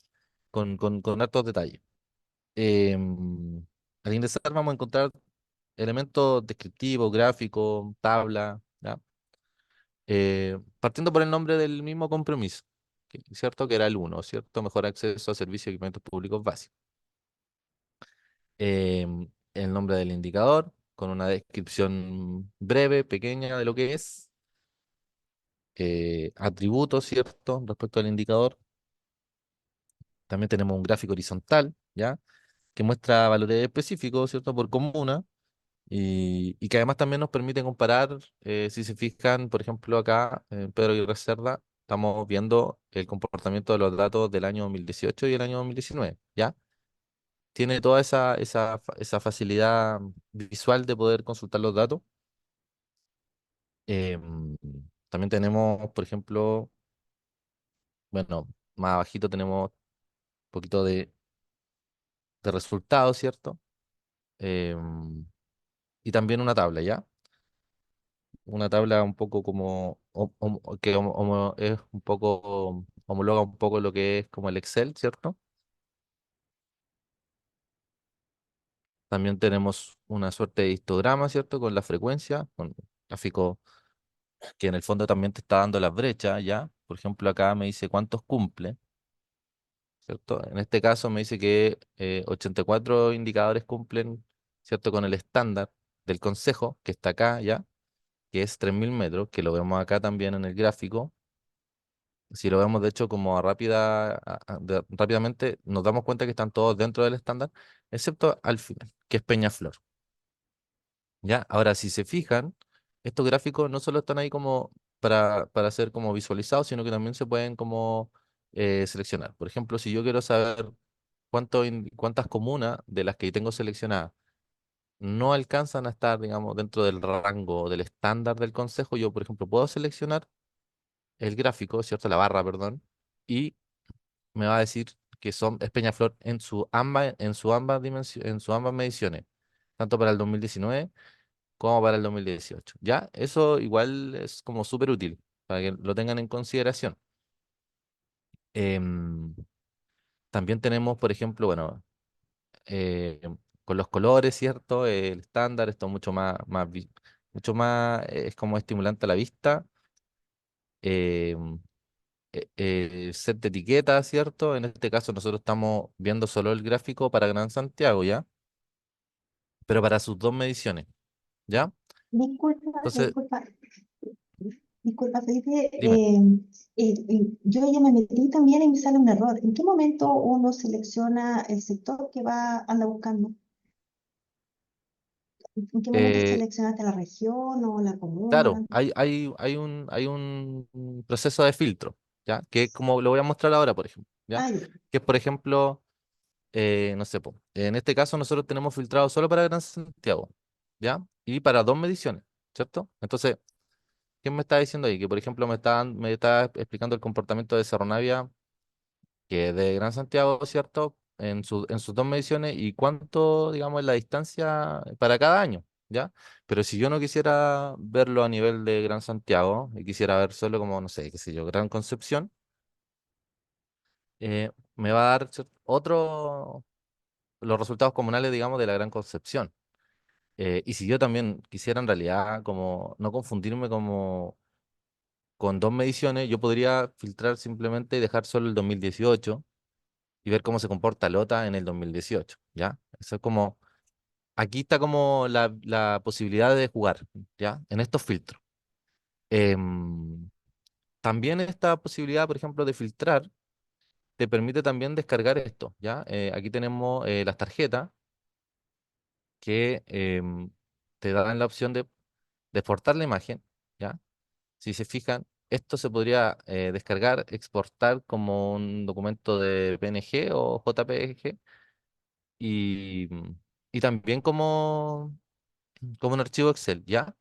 con hartos detalles. Al ingresar vamos a encontrar elementos descriptivos, gráficos, tabla, ¿ya? Partiendo por el nombre del mismo compromiso, ¿cierto? Que era el uno, ¿cierto? Mejor acceso a servicios y equipamientos públicos básicos. El nombre del indicador, con una descripción breve, pequeña de lo que es. Atributos, ¿cierto? Respecto al indicador. También tenemos un gráfico horizontal, ¿ya? Que muestra valores específicos, ¿cierto? Por comuna. Y que además también nos permite comparar, si se fijan, por ejemplo, acá en Pedro Aguirre Cerda, estamos viendo el comportamiento de los datos del año 2018 y el año 2019, ¿ya? Tiene toda esa facilidad visual de poder consultar los datos. Em, También tenemos, por ejemplo, bueno, más abajito tenemos un poquito de resultados, ¿cierto? Em, y también una tabla, ¿ya? Una tabla un poco como que es un poco homologa un poco lo que es como el Excel, ¿cierto? También tenemos una suerte de histograma, ¿cierto? Con la frecuencia, con gráfico que en el fondo también te está dando las brechas, ¿ya? Por ejemplo, acá me dice cuántos cumple, ¿cierto? En este caso me dice que 84 indicadores cumplen, ¿cierto? Con el estándar del consejo, que está acá, ¿ya? Que es 3000 metros, que lo vemos acá también en el gráfico. Si lo vemos, de hecho, como rápidamente, nos damos cuenta que están todos dentro del estándar, excepto al final, que es Peñaflor. ¿Ya? Ahora, si se fijan, estos gráficos no solo están ahí como para ser como visualizados, sino que también se pueden como seleccionar. Por ejemplo, si yo quiero saber cuántas comunas de las que tengo seleccionadas no alcanzan a estar, digamos, dentro del rango del estándar del consejo, yo, por ejemplo, puedo seleccionar el gráfico, ¿cierto? La barra, perdón, y me va a decir que es Peñaflor en su ambas mediciones, tanto para el 2019 como para el 2018. ¿Ya? Eso igual es como súper útil para que lo tengan en consideración. Em, También tenemos, por ejemplo, bueno, eh, con los colores, ¿cierto? El estándar, esto mucho más es como estimulante a la vista. Em, Set de etiquetas, ¿cierto? En este caso nosotros estamos viendo solo el gráfico para Gran Santiago, ¿ya? Pero para sus dos mediciones, ¿ya? Disculpa, Entonces, disculpa, disculpa, Felipe. dime. Yo ya me metí también y me sale un error. ¿En qué momento uno selecciona el sector que anda buscando? ¿En qué momento Eh, seleccionaste la región o la claro, comuna? hay un proceso de filtro, ¿ya? Que es como lo voy a mostrar ahora, por ejemplo, ¿ya? Ah, ya. Que es, por ejemplo, no sé, po, en este caso nosotros tenemos filtrado solo para Gran Santiago, ¿ya? Y para dos mediciones, ¿cierto? Entonces, ¿qué me está diciendo ahí? Que, por ejemplo, me está explicando el comportamiento de Cerro Navia, que es de Gran Santiago, ¿cierto? En sus dos mediciones y cuánto, digamos, es la distancia para cada año, ¿ya? Pero si yo no quisiera verlo a nivel de Gran Santiago y quisiera ver solo como, no sé, qué sé yo, Gran Concepción, me va a dar los resultados comunales, digamos, de la Gran Concepción. Y si yo también quisiera en realidad como no confundirme como con dos mediciones, yo podría filtrar simplemente y dejar solo el 2018 y ver cómo se comporta Lota en el 2018, ¿ya? Eso es como, aquí está como la posibilidad de jugar, ¿ya? En estos filtros. Em, También esta posibilidad, por ejemplo, de filtrar, te permite también descargar esto, ¿ya? Aquí tenemos las tarjetas que te dan la opción de exportar la imagen, ¿ya? Si se fijan, esto se podría descargar, exportar como un documento de PNG o JPG y, y también como un archivo Excel, ¿ya?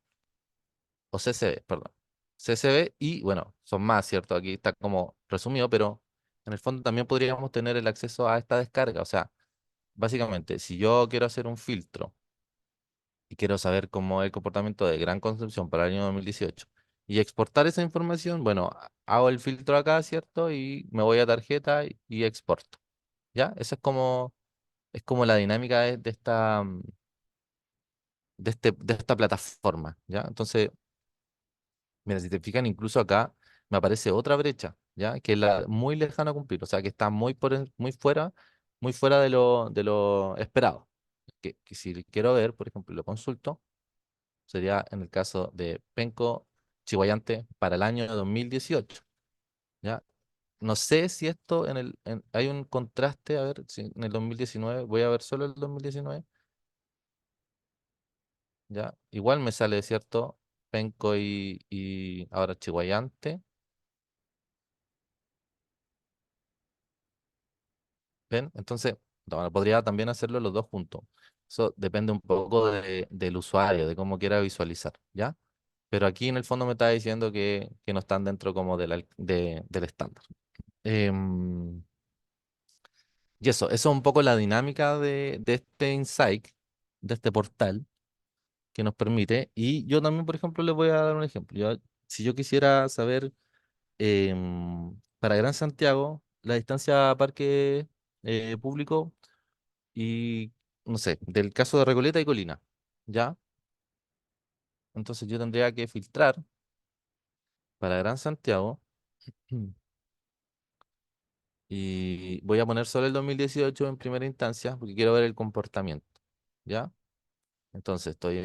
O CSV, perdón. CSV y bueno, son más, ¿cierto? Aquí está como resumido, pero en el fondo también podríamos tener el acceso a esta descarga. O sea, básicamente, si yo quiero hacer un filtro y quiero saber cómo es el comportamiento de Gran Concepción para el año 2018 y exportar esa información, bueno, hago el filtro acá, ¿cierto? Y me voy a tarjeta y exporto, ¿ya? Esa es como la dinámica de esta, de esta plataforma, ¿ya? Entonces, mira, si te fijan, incluso acá me aparece otra brecha, ¿ya? Que es la muy lejana a cumplir, o sea, que está muy fuera de lo esperado. Que si quiero ver, por ejemplo, lo consulto, sería en el caso de Penco Chihuayante para el año 2018, ¿ya? No sé si esto hay un contraste, a ver, si en el 2019, voy a ver solo el 2019, ¿ya? Igual me sale, ¿cierto? Penco y ahora Chihuayante. ¿Ven? Entonces, bueno, podría también hacerlo los dos juntos. Eso depende un poco del usuario, de cómo quiera visualizar, ¿ya? Pero aquí en el fondo me está diciendo que no están dentro como del estándar. Em, y eso es un poco la dinámica de este Insight, de este portal que nos permite. Y yo también, por ejemplo, les voy a dar un ejemplo. Si yo quisiera saber para Gran Santiago, la distancia a parque público y, no sé, del caso de Recoleta y Colina, ¿ya? Entonces yo tendría que filtrar para Gran Santiago y voy a poner solo el 2018 en primera instancia porque quiero ver el comportamiento, ¿ya? Entonces estoy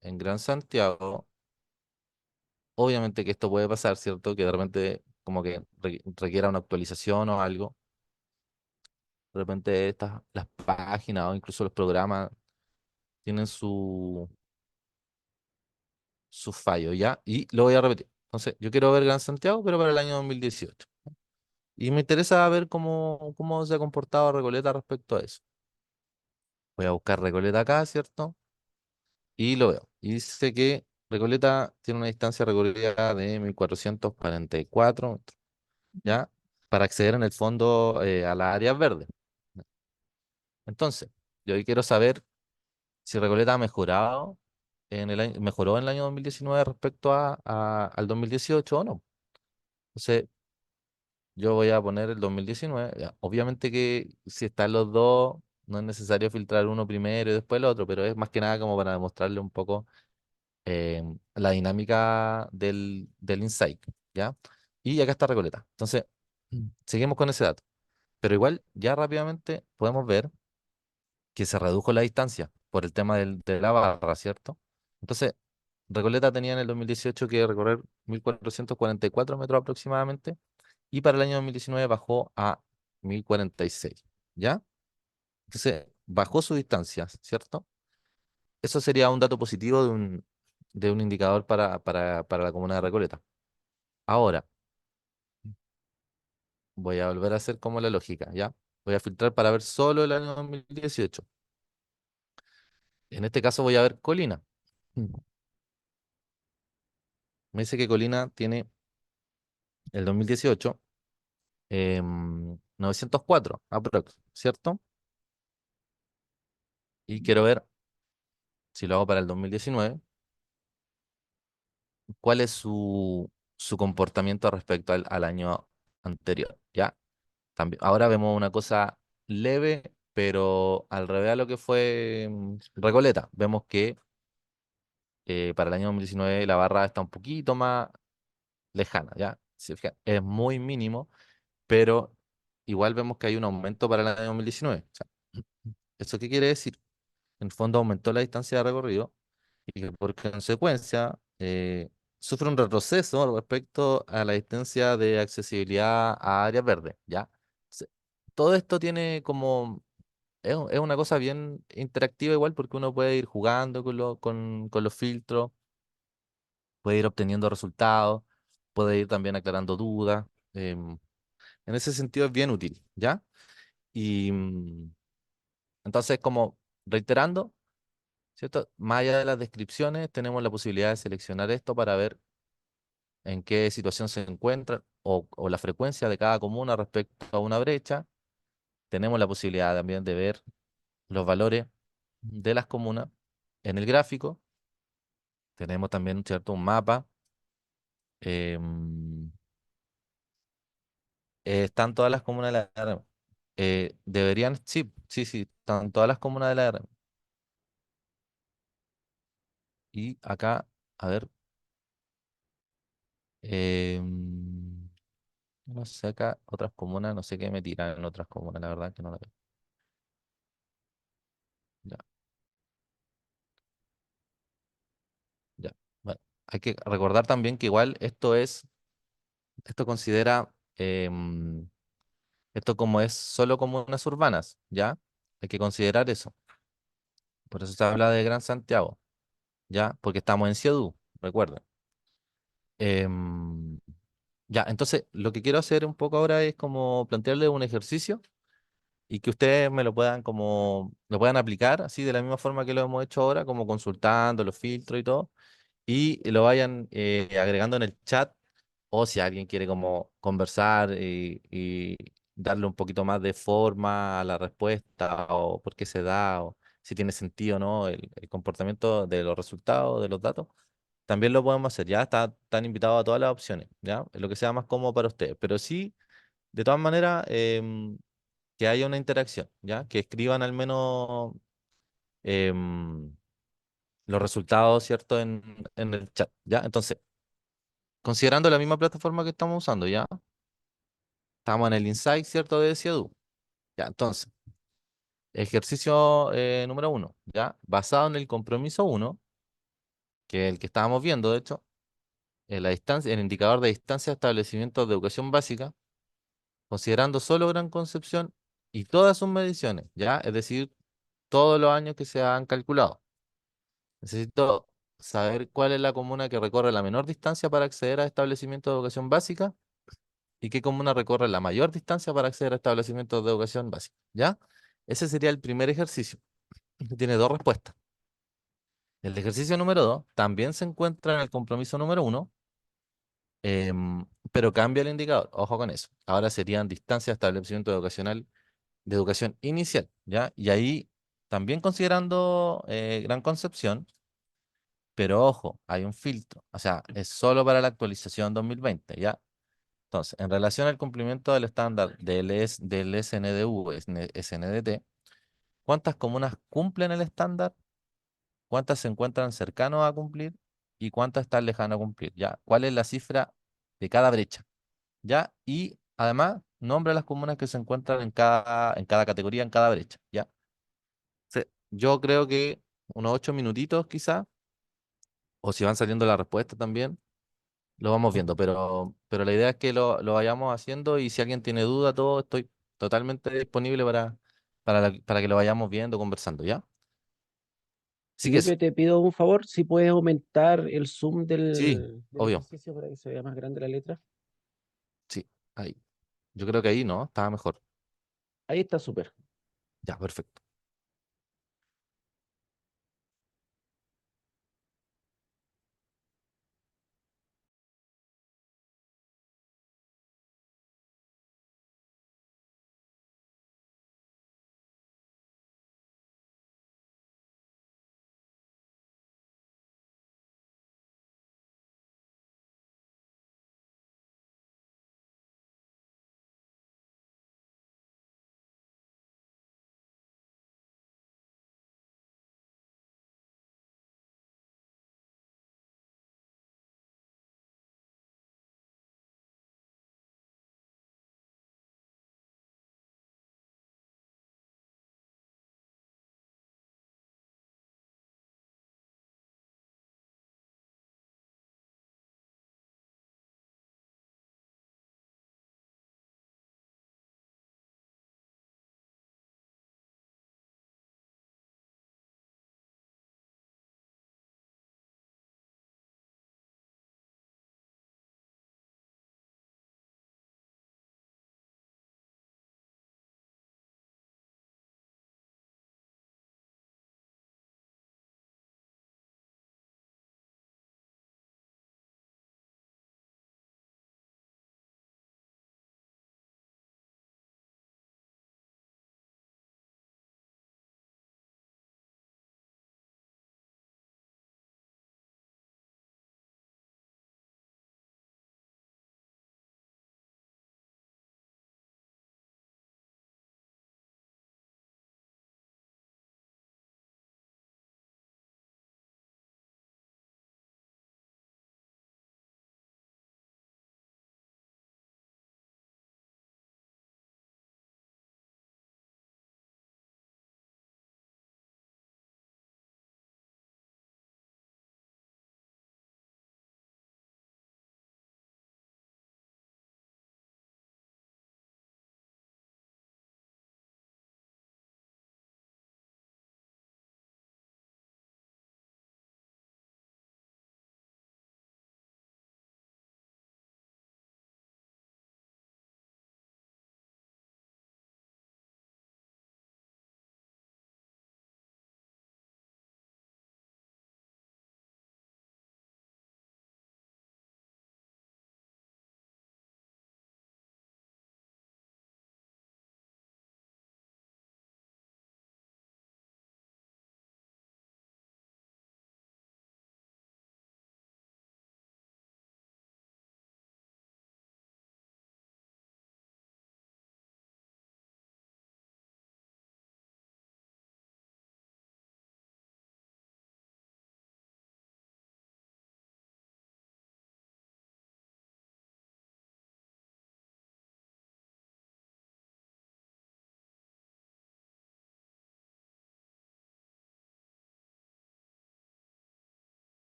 en Gran Santiago. Obviamente que esto puede pasar, ¿cierto? Que de repente como que requiera una actualización o algo. De repente las páginas o incluso los programas tienen su fallo, ¿ya? Y lo voy a repetir. Entonces, yo quiero ver Gran Santiago, pero para el año 2018. Y me interesa ver cómo se ha comportado Recoleta respecto a eso. Voy a buscar Recoleta acá, ¿cierto? Y lo veo. Y dice que Recoleta tiene una distancia recorrida de 1444 metros, ¿ya? Para acceder en el fondo a las áreas verdes. Entonces, yo hoy quiero saber si Recoleta ha mejorado mejoró en el año 2019 respecto al 2018 o no. Entonces, yo voy a poner el 2019. Ya, obviamente que si están los dos, no es necesario filtrar uno primero y después el otro, pero es más que nada como para demostrarle un poco la dinámica del insight, ¿ya? Y acá está Recoleta. Entonces, seguimos con ese dato. Pero igual, ya rápidamente podemos ver que se redujo la distancia por el tema de la barra, ¿cierto? Entonces, Recoleta tenía en el 2018 que recorrer 1444 metros aproximadamente y para el año 2019 bajó a 1046, ¿ya? Entonces, bajó su distancia, ¿cierto? Eso sería un dato positivo de un indicador para la comuna de Recoleta. Ahora, voy a volver a hacer como la lógica, ¿ya? Voy a filtrar para ver solo el año 2018. En este caso voy a ver Colina. Mm. Me dice que Colina tiene el 2018 904, aprox, ¿cierto? Y quiero ver si lo hago para el 2019, cuál es su comportamiento respecto al año anterior, ¿ya? También, ahora vemos una cosa leve, pero al revés a lo que fue Recoleta. Vemos que para el año 2019 la barra está un poquito más lejana, ¿ya? Si se fijan, es muy mínimo, pero igual vemos que hay un aumento para el año 2019. O sea, ¿eso qué quiere decir? En el fondo aumentó la distancia de recorrido y que por consecuencia sufre un retroceso respecto a la distancia de accesibilidad a áreas verdes, ¿ya? Se- Todo esto tiene como, es una cosa bien interactiva igual porque uno puede ir jugando con los filtros, puede ir obteniendo resultados, puede ir también aclarando dudas. En ese sentido es bien útil, ¿ya? Y entonces, como reiterando, ¿cierto? Más allá de las descripciones, tenemos la posibilidad de seleccionar esto para ver en qué situación se encuentra o la frecuencia de cada comuna respecto a una brecha. Tenemos la posibilidad también de ver los valores de las comunas en el gráfico. Tenemos también, ¿cierto? Un mapa. em, Están todas las comunas de la RM. Deberían, sí, sí, sí, están todas las comunas de la RM. Y acá, a ver, em, no sé, acá otras comunas, no sé qué me tiran en otras comunas, la verdad que no la veo. Ya, ya. Bueno, hay que recordar también que igual esto considera, esto como es solo comunas urbanas, ¿ya? Hay que considerar eso. Por eso se habla de Gran Santiago, ¿ya? Porque estamos en Ciudad, recuerden. Em, ya, entonces lo que quiero hacer un poco ahora es como plantearle un ejercicio y que ustedes me lo puedan como, lo puedan aplicar así de la misma forma que lo hemos hecho ahora, como consultando los filtros y todo, y lo vayan agregando en el chat o si alguien quiere como conversar y darle un poquito más de forma a la respuesta o por qué se da o si tiene sentido o no el comportamiento de los resultados, de los datos. También lo podemos hacer, ya están invitados a todas las opciones, ya, lo que sea más cómodo para ustedes. Pero sí, de todas maneras, que haya una interacción, ya, que escriban al menos em, los resultados, ¿cierto? En el chat, ya. Entonces, considerando la misma plataforma que estamos usando, ya, estamos en el Insight, ¿cierto? De Ciudad. Ya, entonces, ejercicio número uno, ya, basado en el compromiso uno, que es el que estábamos viendo, de hecho, en la distancia, el indicador de distancia de establecimientos de educación básica considerando solo Gran Concepción y todas sus mediciones, ¿ya? Es decir, todos los años que se han calculado. Necesito saber cuál es la comuna que recorre la menor distancia para acceder a establecimientos de educación básica y qué comuna recorre la mayor distancia para acceder a establecimientos de educación básica, ¿ya? Ese sería el primer ejercicio, que tiene dos respuestas. El ejercicio número dos también se encuentra en el compromiso número uno, pero cambia el indicador. Ojo con eso. Ahora serían distancia de establecimiento educacional de educación inicial, ¿ya? Y ahí también considerando Gran Concepción, pero ojo, hay un filtro, o sea, es solo para la actualización 2020, ¿ya? Entonces, en relación al cumplimiento del estándar del SNDU, SNDT, ¿cuántas comunas cumplen el estándar? ¿Cuántas se encuentran cercanos a cumplir? ¿Y cuántas están lejanas a cumplir? ¿Ya? ¿Cuál es la cifra de cada brecha? ¿Ya? Y además, nombra las comunas que se encuentran en cada categoría, en cada brecha, ¿ya? Sí, yo creo que unos 8 minutitos quizá, o si van saliendo las respuestas también, lo vamos viendo, pero la idea es que lo vayamos haciendo y si alguien tiene duda, todo, estoy totalmente disponible para que lo vayamos viendo, conversando, ¿ya? Así que eso, Felipe, te pido un favor, si puedes aumentar el zoom sí, del obvio, ejercicio para que se vea más grande la letra. sí, ahí. Yo creo que ahí, ¿no? Estaba mejor. Ahí está súper. Ya, perfecto.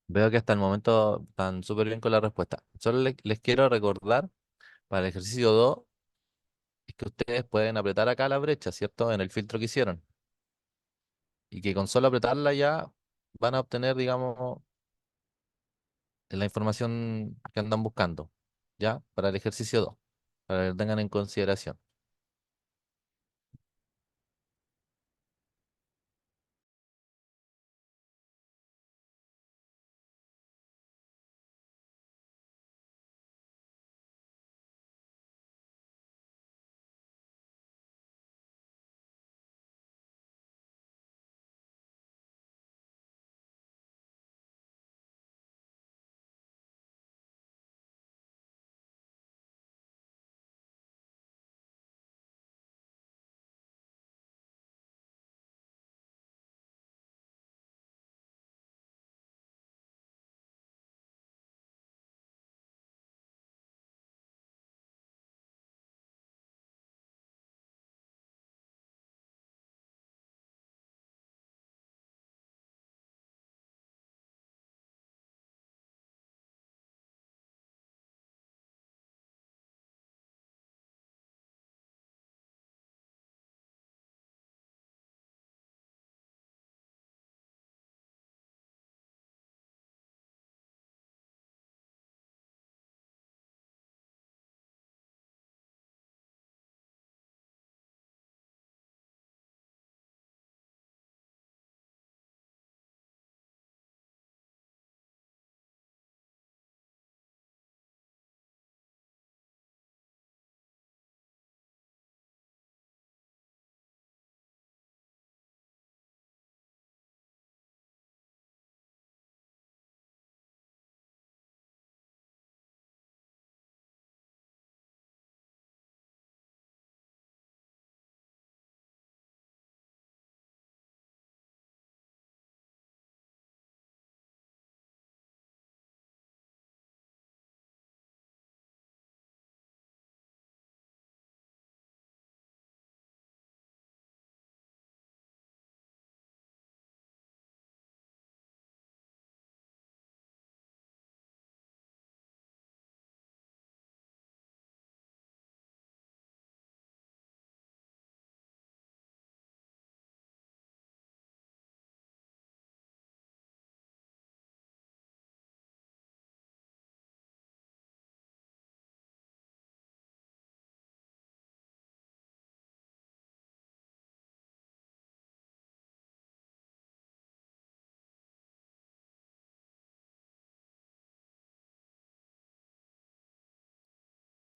Veo que hasta el momento están súper bien con la respuesta. Solo les quiero recordar para el ejercicio 2 es que ustedes pueden apretar acá la brecha, ¿cierto? En el filtro que hicieron. Y que con solo apretarla ya van a obtener, digamos, la información que andan buscando, ¿ya? Para el ejercicio 2 para que lo tengan en consideración.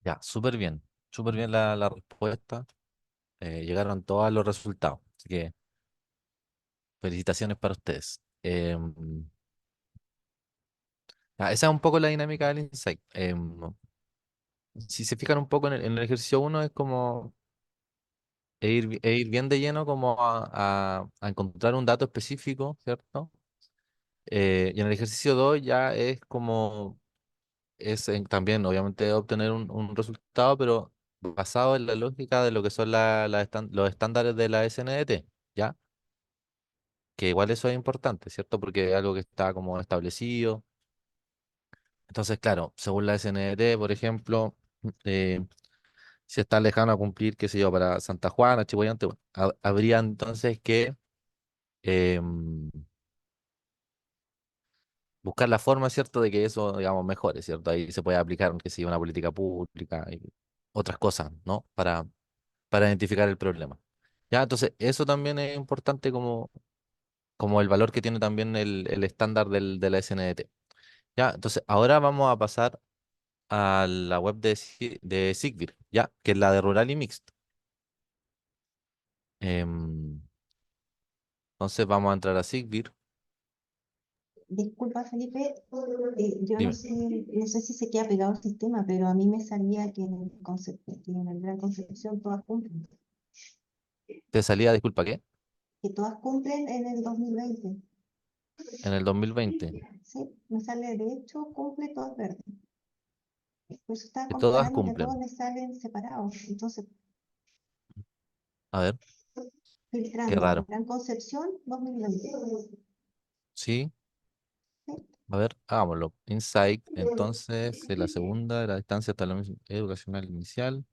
Ya, súper bien la respuesta. Llegaron todos los resultados. Así que felicitaciones para ustedes. Esa es un poco la dinámica del Insight. Si se fijan un poco en el ejercicio uno es como e ir bien de lleno como a encontrar un dato específico, ¿cierto? Y en el ejercicio 2 ya es como, también obviamente obtener un resultado, pero basado en la lógica de lo que son los estándares de la SNDT, ¿ya? Que igual eso es importante, ¿cierto? Porque es algo que está como establecido. Entonces, claro, según la SNDT, por ejemplo, eh, si está lejano a cumplir, qué sé yo, para Santa Juana, Chihuayante, bueno, habría entonces que em, buscar la forma, ¿cierto?, de que eso, digamos, mejore, ¿cierto? Ahí se puede aplicar, qué sé yo, una política pública y otras cosas, ¿no? Para identificar el problema. Ya, entonces, eso también es importante como el valor que tiene también el estándar de la SNDT. Ya, entonces, ahora vamos a pasar a la web de Sigvir, ya, que es la de Rural y Mixto. Em, entonces, vamos a entrar a Sigvir. Disculpa, Felipe, yo no Dime, sé, no sé si se queda pegado al sistema, pero a mí me salía que en el concepto, que en el Gran Concepción todas cumplen, ¿te salía, disculpa, qué? que todas cumplen en el 2020. En el 2020, Sí, me sale, de hecho, cumple todas verdes. Por eso estaba que todas comparando que a cumplen. todos les salen separados. Entonces, A ver, qué filtrando, raro. Gran Concepción 2020. Sí, ¿Sí? A ver, hagámoslo. Insight, entonces, la segunda, la distancia hasta la educacional inicial.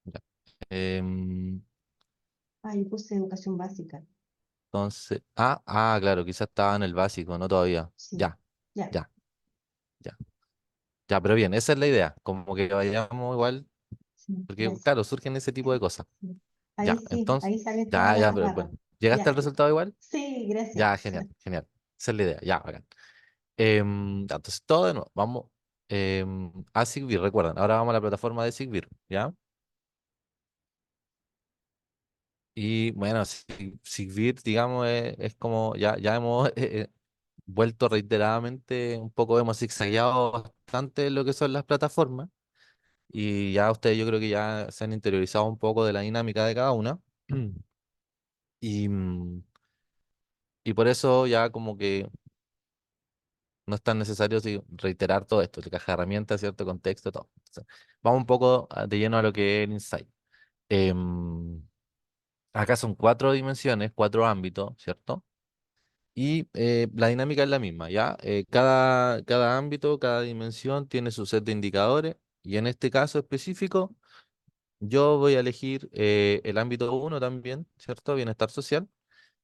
Ya. Em, Yo puse educación básica. entonces, claro, quizás estaba en el básico, no todavía. Sí, Ya, ya. ya, ya. Ya, pero bien, esa es la idea, como que vayamos igual, Sí, porque gracias. claro, surgen ese tipo de cosas. Sí. Ahí Ya, sí, entonces, ahí salen todas ya, las pero barras. bueno, ¿llegaste Ya. al resultado igual? Sí, gracias. Ya, genial, genial. Esa es la idea, ya, bacán. Ya, entonces, todo de nuevo, vamos a Sigvir, recuerden, ahora vamos a la plataforma de Sigvir, ¿ya? Y bueno, Sigvir, digamos, es como, ya hemos vuelto reiteradamente, un poco hemos zigzagueado bastante lo que son las plataformas, y ya ustedes yo creo que ya se han interiorizado un poco de la dinámica de cada una. Y, y por eso ya como que no es tan necesario reiterar todo esto, la caja de herramientas, cierto contexto, todo. Entonces, vamos un poco de lleno a lo que es el insight. Em, Acá son cuatro dimensiones, cuatro ámbitos, ¿cierto? Y la dinámica es la misma, ¿ya? Cada ámbito, cada dimensión tiene su set de indicadores y en este caso específico yo voy a elegir el ámbito uno también, ¿cierto? Bienestar social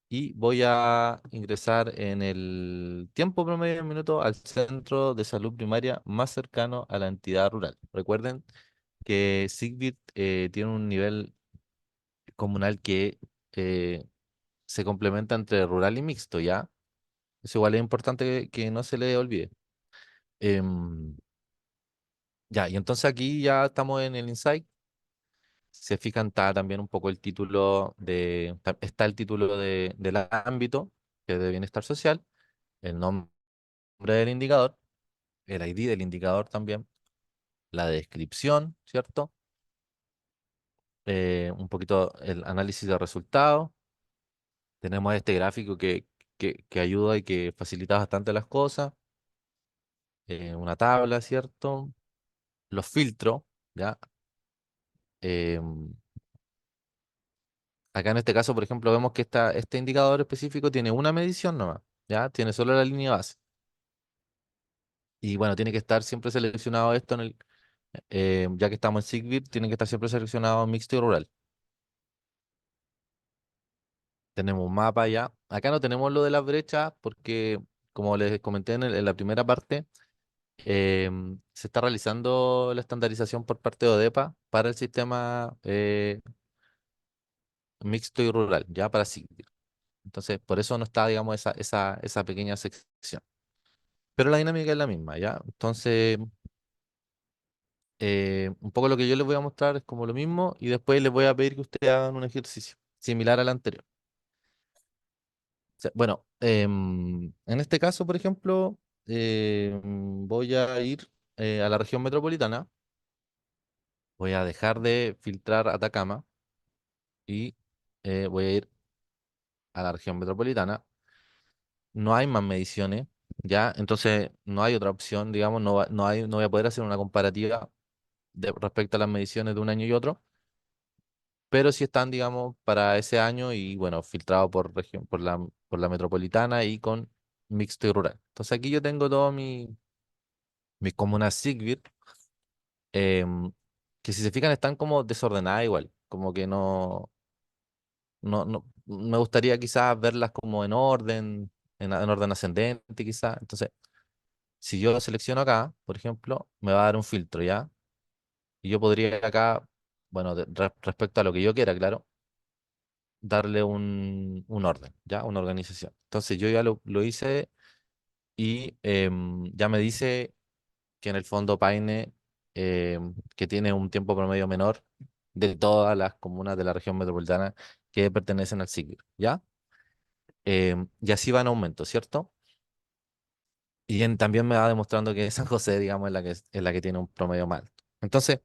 y voy a ingresar en el tiempo promedio de minuto al centro de salud primaria más cercano a la entidad rural. Recuerden que Sigbit tiene un nivel comunal que eh, se complementa entre rural y mixto, ¿ya? Eso igual es importante que no se le olvide. Em, ya, y entonces aquí ya estamos en el insight. Se fijan, está también un poco el título está el título del ámbito, que es de bienestar social, el nombre del indicador, el ID del indicador también, la descripción, ¿cierto? Un poquito el análisis de resultados. Tenemos este gráfico que ayuda y que facilita bastante las cosas. Una tabla, ¿cierto? Los filtros, ¿ya? Em, Acá en este caso, por ejemplo, vemos que este indicador específico tiene una medición nomás, ¿ya? Tiene solo la línea base. Y bueno, tiene que estar siempre seleccionado esto ya que estamos en SIGBIT, tiene que estar siempre seleccionado mixto y rural. Tenemos un mapa ya. Acá no tenemos lo de las brechas porque, como les comenté en la primera parte, se está realizando la estandarización por parte de ODEPA para el sistema mixto y rural, ya para SIGBIT. Entonces, por eso no está, digamos, esa pequeña sección. Pero la dinámica es la misma, ¿ya? Entonces, un poco lo que yo les voy a mostrar es como lo mismo y después les voy a pedir que ustedes hagan un ejercicio similar al anterior. O sea, bueno, en este caso, por ejemplo, voy a ir a la región metropolitana, voy a dejar de filtrar Atacama y voy a ir a la región metropolitana. No hay más mediciones, ¿ya? Entonces, no hay otra opción, digamos, no voy a poder hacer una comparativa respecto a las mediciones de un año y otro, pero sí están, digamos, para ese año y bueno, filtrado por región, por la metropolitana y con mixto y rural. Entonces aquí yo tengo todo mis comunas Sigbit, em, que si se fijan están como desordenadas igual, como que no, me gustaría quizás verlas como en orden, en orden ascendente quizás. Entonces, si yo selecciono acá, por ejemplo, me va a dar un filtro, ¿ya? Y yo podría acá, bueno, respecto a lo que yo quiera, claro, darle un orden, ¿ya? Una organización. Entonces yo ya lo hice y ya me dice que en el fondo Paine, que tiene un tiempo promedio menor de todas las comunas de la región metropolitana que pertenecen al siglo, ¿ya? Y así va en aumento, ¿cierto? Y también me va demostrando que San José, digamos, es la que tiene un promedio más alto. Entonces,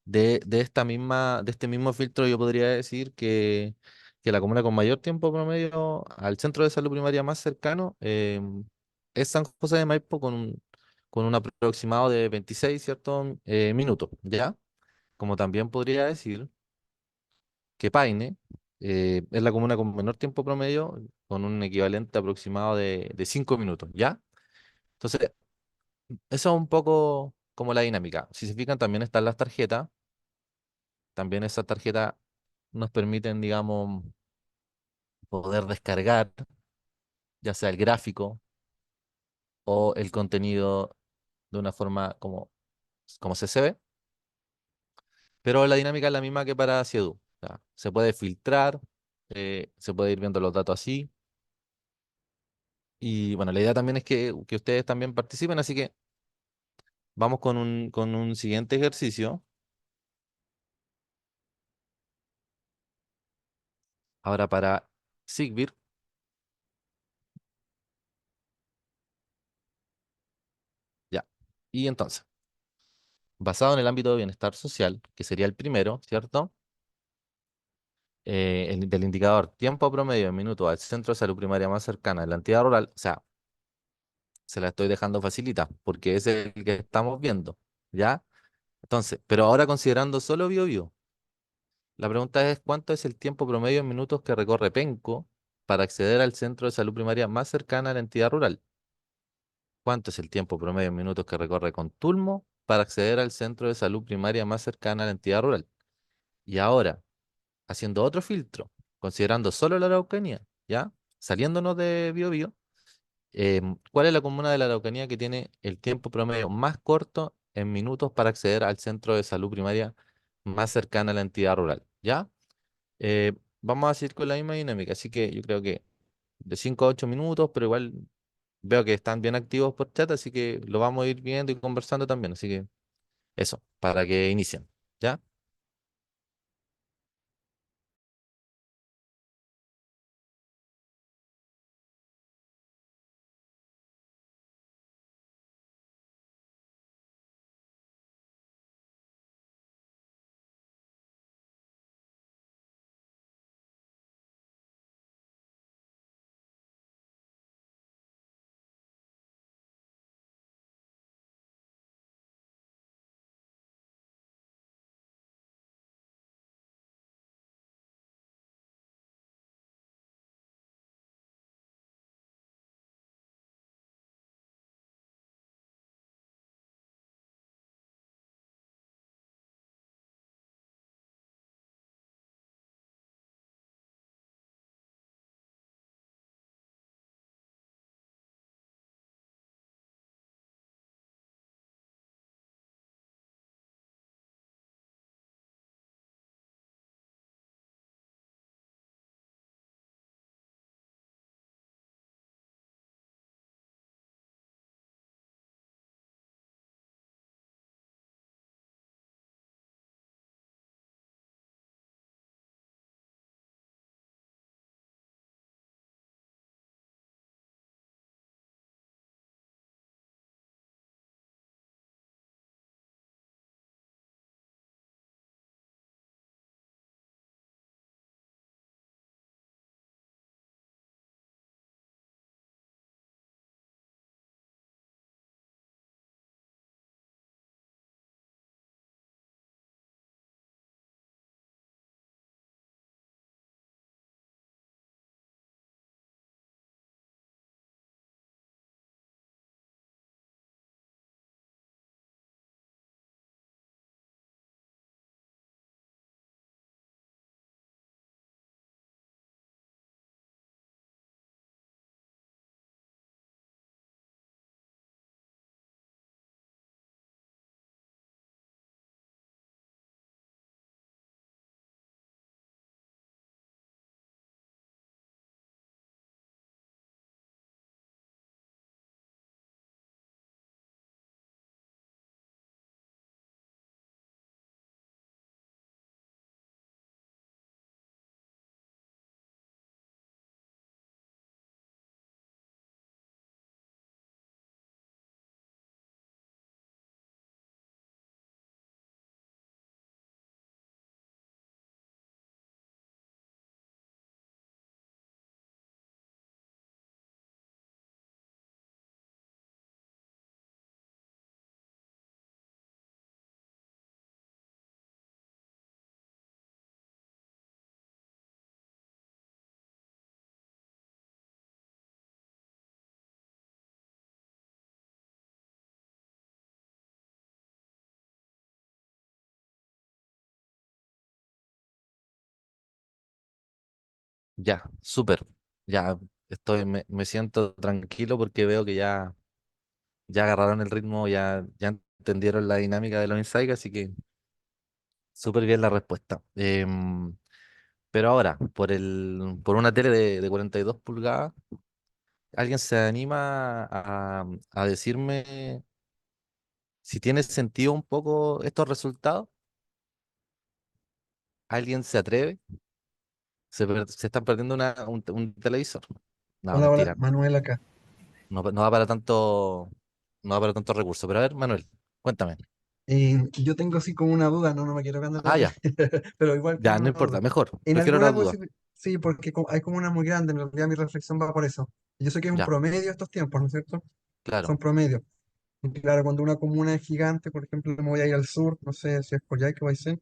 de este mismo filtro, yo podría decir que la comuna con mayor tiempo promedio al centro de salud primaria más cercano es San José de Maipo con con un aproximado de 26, ¿cierto? Minutos, ¿ya? Como también podría decir que Paine es la comuna con menor tiempo promedio, con un equivalente aproximado de 5 minutos, ¿ya? Entonces, eso es un poco como la dinámica. Si se fijan, también están las tarjetas. También esas tarjetas nos permiten, digamos, poder descargar, ya sea el gráfico o el contenido de una forma como CSV, pero la dinámica es la misma que para Ciedu. O sea, se puede filtrar, se puede ir viendo los datos así. Y bueno, la idea también es que ustedes también participen, así que vamos con un siguiente ejercicio. Ahora para Sigbir, ya. Y entonces, basado en el ámbito de bienestar social, que sería el primero, ¿cierto? Del indicador tiempo promedio en minutos al centro de salud primaria más cercana de la entidad rural, o sea, se la estoy dejando facilita, porque es el que estamos viendo, ¿ya? Entonces, pero ahora considerando solo Biobío, la pregunta es ¿cuánto es el tiempo promedio en minutos que recorre Penco para acceder al centro de salud primaria más cercana a la entidad rural? ¿Cuánto es el tiempo promedio en minutos que recorre Contulmo para acceder al centro de salud primaria más cercana a la entidad rural? Y ahora, haciendo otro filtro, considerando solo la Araucanía, ¿ya? Saliéndonos de Biobío, ¿cuál es la comuna de la Araucanía que tiene el tiempo promedio más corto en minutos para acceder al centro de salud primaria más cercana a la entidad rural? ¿Ya? Vamos a seguir con la misma dinámica, así que yo creo que de 5 a 8 minutos, pero igual veo que están bien activos por chat, así que lo vamos a ir viendo y conversando también, así que eso, para que inicien. ¿Ya? Ya, súper. Ya me siento tranquilo porque veo que ya agarraron el ritmo, ya entendieron la dinámica de los insights, así que súper bien la respuesta. Pero ahora, por una tele de 42 pulgadas, ¿alguien se anima a decirme si tiene sentido un poco estos resultados? ¿Alguien se atreve? Se están perdiendo un televisor. No, Hola, hola, mentira. Manuel acá. No, no va para tanto, no va para tanto recurso. Pero a ver, Manuel, cuéntame. Yo tengo así como una duda, no me quiero cambiar de Ah, tele, ya, pero igual ya, tengo no una importa, duda. mejor. En Prefiero alguna la duda. posibilidad, sí, porque hay como una muy grande, en realidad mi reflexión va por eso. Yo sé que es un Ya, promedio estos tiempos, ¿no es cierto? Son claro. promedios. Y claro, cuando una comuna es gigante, por ejemplo, me voy a ir al sur, no sé si es Coyhaique o Aysén,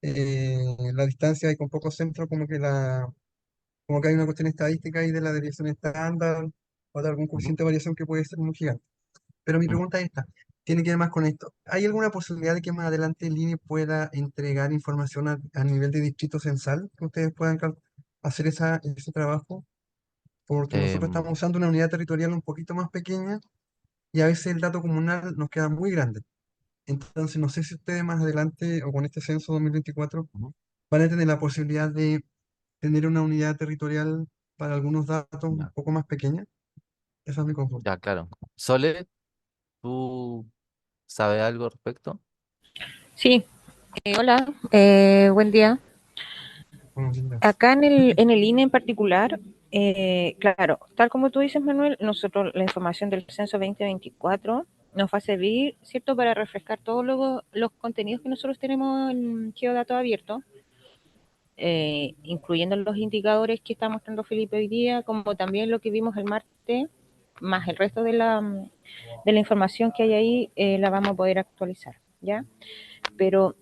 la distancia y con poco centro, como que hay una cuestión estadística ahí de la desviación estándar o de algún Ujú. coeficiente de variación que puede ser muy gigante. Pero mi Mm. pregunta es esta, tiene que ver más con esto. ¿Hay alguna posibilidad de que más adelante el INE pueda entregar información a nivel de distrito censal? Que ustedes puedan hacer ese trabajo, porque nosotros Em, estamos usando una unidad territorial un poquito más pequeña y a veces el dato comunal nos queda muy grande. Entonces, no sé si ustedes más adelante o con este censo 2024 ujú. van a tener la posibilidad de tener una unidad territorial para algunos datos un Ya, poco más pequeña. Esa es mi consulta. ya, claro. Sole, ¿tú sabes algo al respecto? Sí, hola, buen día. Bueno, sí, ya. Acá en el INE en particular, claro, tal como tú dices, Manuel, nosotros la información del censo 2024 nos va a servir, ¿cierto?, para refrescar todos los contenidos que nosotros tenemos en Geodatos abierto, incluyendo los indicadores que está mostrando Felipe hoy día, como también lo que vimos el martes, más el resto de la información que hay ahí, la vamos a poder actualizar, ¿ya? Pero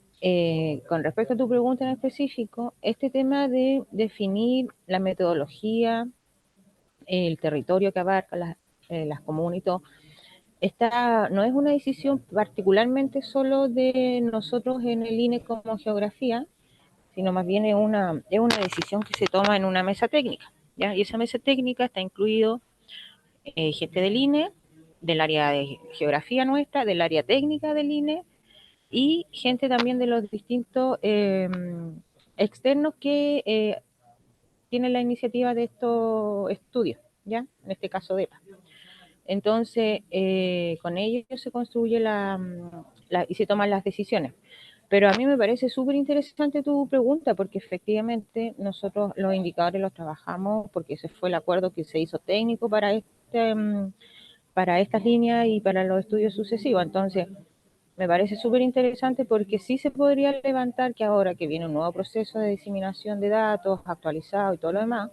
con respecto a tu pregunta en específico, este tema de definir la metodología, el territorio que abarca las comunas y todo, no es una decisión particularmente solo de nosotros en el INE como geografía, sino más bien es una decisión que se toma en una mesa técnica, ¿ya? Y esa mesa técnica está incluido gente del INE, del área de geografía nuestra, del área técnica del INE, y gente también de los distintos externos que tienen la iniciativa de estos estudios, ¿ya? En este caso DEPA. Entonces, con ellos se construye y se toman las decisiones. Pero a mí me parece súper interesante tu pregunta, porque efectivamente nosotros los indicadores los trabajamos, porque ese fue el acuerdo que se hizo técnico para estas líneas y para los estudios sucesivos. Entonces, me parece súper interesante porque sí se podría levantar que ahora que viene un nuevo proceso de diseminación de datos actualizado y todo lo demás,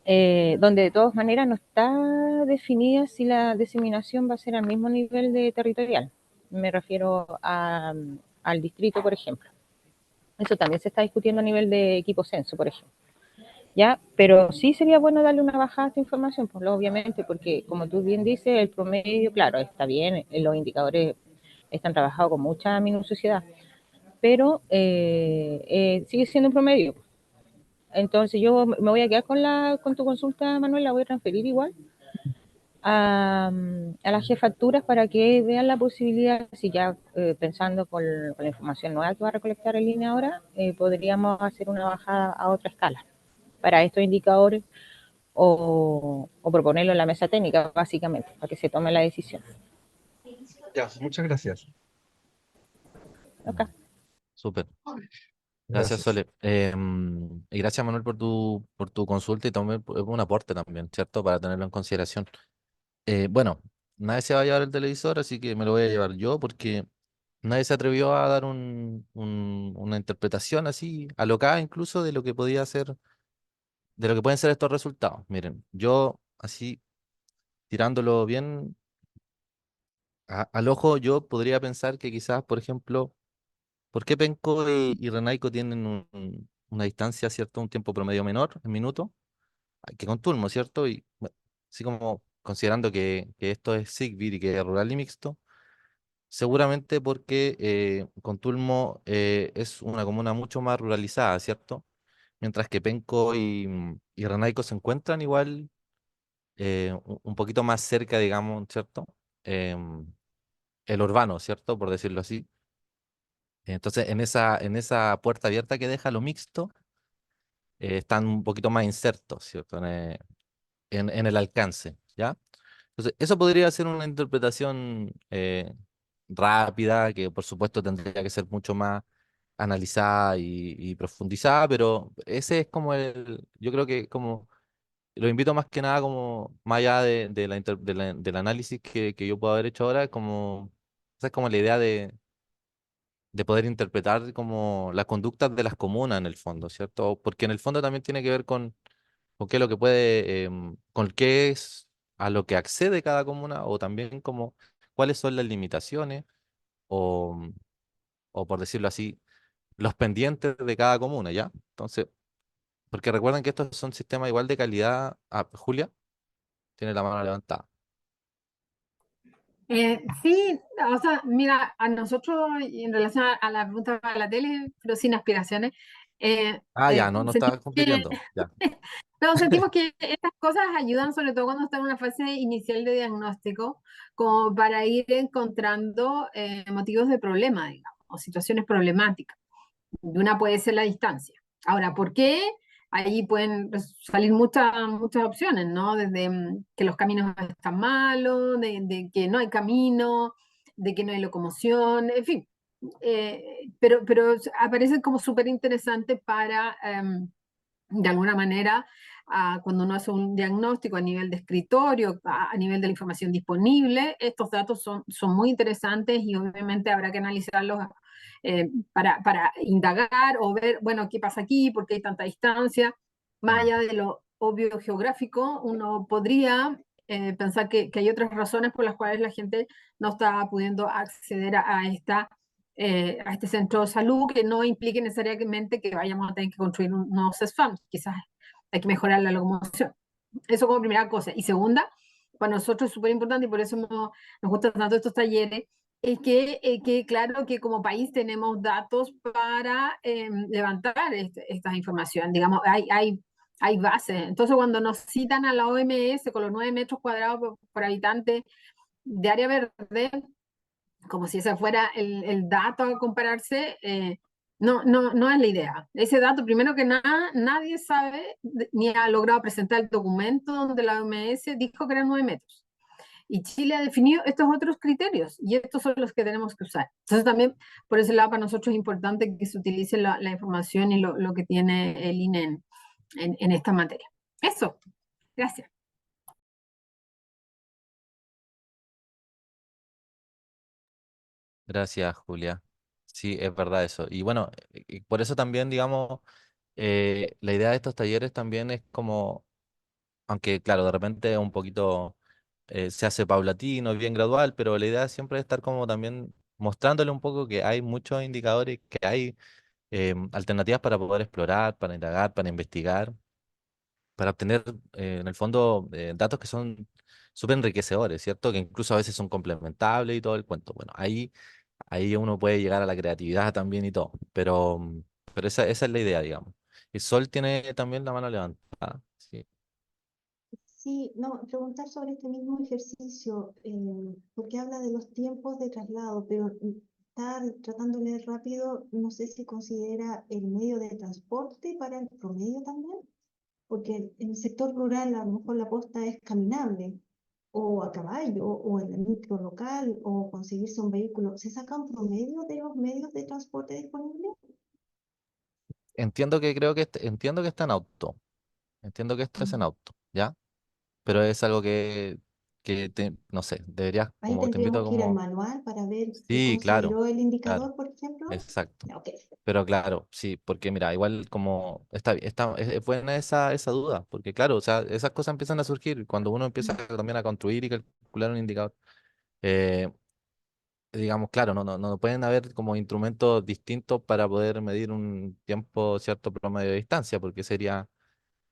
donde de todas maneras no está definida si la diseminación va a ser al mismo nivel de territorial. Me refiero al distrito, por ejemplo. Eso también se está discutiendo a nivel de equipo censo, por ejemplo. ¿Ya? Pero sí sería bueno darle una bajada a esta información, pues obviamente, porque como tú bien dices, el promedio, claro, está bien, los indicadores están trabajados con mucha minuciosidad, pero sigue siendo un promedio. Entonces yo me voy a quedar con tu consulta, Manuel, la voy a transferir igual a las jefaturas para que vean la posibilidad, si ya pensando con la información nueva que va a recolectar el INE ahora, podríamos hacer una bajada a otra escala para estos indicadores o proponerlo en la mesa técnica, básicamente, para que se tome la decisión. Ya, muchas gracias. Mm. Okay. Súper. Gracias, Gracias. Sole. Y gracias, Manuel, por tu consulta y también por un aporte también, ¿cierto? Para tenerlo en consideración. Bueno, nadie se va a llevar el televisor, así que me lo voy a llevar yo porque nadie se atrevió a dar una interpretación así, alocada incluso de lo que podía ser, de lo que pueden ser estos resultados. Miren, yo así tirándolo bien al ojo, yo podría pensar que quizás, por ejemplo, ¿por qué Penco y Renaico tienen una distancia, ¿cierto? Un tiempo promedio menor en minutos que con Tulmo, ¿cierto? Y bueno, así como considerando que esto es Sigbit y que es rural y mixto, seguramente porque Contulmo es una comuna mucho más ruralizada, ¿cierto? mientras que Penco y Renaico se encuentran igual un poquito más cerca, digamos, ¿cierto? El urbano, ¿cierto? Por decirlo así. Entonces, en esa puerta abierta que deja lo mixto, están un poquito más insertos, ¿cierto? En el alcance, ¿ya? Entonces, eso podría ser una interpretación rápida, que por supuesto tendría que ser mucho más analizada y profundizada, pero ese es como yo creo que como, lo invito más que nada como, más allá del análisis que yo puedo haber hecho ahora, como, esa es como la idea de poder interpretar como las conductas de las comunas en el fondo, ¿cierto? Porque en el fondo también tiene que ver con qué es lo que puede, con qué es a lo que accede cada comuna, o también como cuáles son las limitaciones, o, o por decirlo así, los pendientes de cada comuna, ¿ya? Entonces, porque recuerden que estos son sistemas igual de calidad. Ah, Julia tiene la mano levantada. Sí, o sea, mira, a nosotros en relación a la pregunta de la tele, pero sin aspiraciones, eh, Ah, ya, eh, no sentimos estaba compitiendo. Ya. no, sentimos que estas cosas ayudan sobre todo cuando está en una fase inicial de diagnóstico, como para ir encontrando motivos de problema, digamos, o situaciones problemáticas. Y una puede ser la distancia. Ahora, ¿por qué? Ahí pueden salir muchas opciones, ¿no? Desde que los caminos están malos, de que no hay camino, de que no hay locomoción, en fin. Pero aparecen como súper interesantes para, de alguna manera, cuando uno hace un diagnóstico a nivel de escritorio, a nivel de la información disponible, estos datos son muy interesantes y obviamente habrá que analizarlos para indagar o ver, bueno, qué pasa aquí, por qué hay tanta distancia. Más Mm. allá de lo obvio geográfico, uno podría pensar que hay otras razones por las cuales la gente no está pudiendo acceder a este centro de salud, que no implique necesariamente que vayamos a tener que construir nuevos CESFAM. Quizás hay que mejorar la locomoción. Eso como primera cosa. Y segunda, para nosotros es súper importante y por eso nos gustan tanto estos talleres, es que claro que como país tenemos datos para levantar esta información. Digamos, hay bases. Entonces, cuando nos citan a la OMS con los 9 metros cuadrados por habitante de área verde, como si ese fuera el dato a compararse, no es la idea. Ese dato, primero que nada, nadie sabe ni ha logrado presentar el documento donde la OMS dijo que eran 9 metros. Y Chile ha definido estos otros criterios y estos son los que tenemos que usar. Entonces también por ese lado para nosotros es importante que se utilice la información y lo que tiene el INE en esta materia. Eso, gracias. Gracias, Julia. Sí, es verdad eso. Y bueno, y por eso también, digamos, la idea de estos talleres también es como, aunque claro, de repente un poquito se hace paulatino y bien gradual, pero la idea siempre es estar como también mostrándole un poco que hay muchos indicadores, que hay alternativas para poder explorar, para indagar, para investigar, para obtener en el fondo datos que son súper enriquecedores, ¿cierto? Que incluso a veces son complementables y todo el cuento. Bueno, ahí uno puede llegar a la creatividad también y todo, pero esa es la idea, digamos. Y Sol tiene también la mano levantada. Sí. Sí, no, preguntar sobre este mismo ejercicio, porque habla de los tiempos de traslado, pero está tratando de leer rápido, no sé si considera el medio de transporte para el promedio también, porque en el sector rural a lo mejor la posta es caminable, o a caballo, o en el micro local, o conseguirse un vehículo. ¿Se saca un promedio de los medios de transporte disponibles? Entiendo que está en auto. Entiendo que esto es en auto, ¿ya? Pero es algo no sé, deberías, Ahí como te invito tendríamos a que ir al como, manual para ver qué sí, claro, consideró el claro, indicador, por ejemplo. exacto. Ya, ok. Pero claro, sí, porque mira, igual como es buena esa duda, porque claro, o sea, esas cosas empiezan a surgir cuando uno empieza también a construir y calcular un indicador. Eh, digamos, claro, no pueden haber como instrumentos distintos para poder medir un tiempo, cierto promedio de distancia, porque sería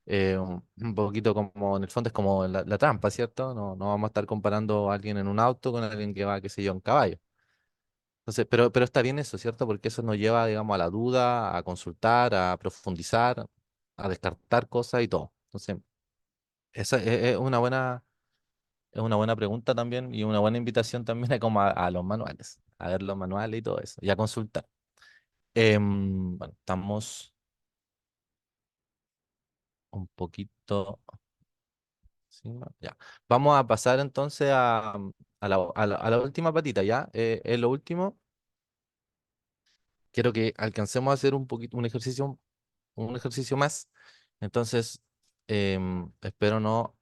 un poquito como, en el fondo es como la trampa, ¿cierto? No vamos a estar comparando a alguien en un auto con alguien que va, qué sé yo, en caballo. Entonces, pero está bien eso, ¿cierto? Porque eso nos lleva, digamos, a la duda, a consultar, a profundizar. a descartar cosas y todo. Entonces, esa es una buena pregunta también y una buena invitación también a, como a los manuales, a ver los manuales y todo eso, y a consultar. Bueno, estamos un poquito. Sí, ya. Vamos a pasar entonces a la última patita, ¿ya? Es lo último. Quiero que alcancemos a hacer un poquito, un ejercicio más. Entonces, espero no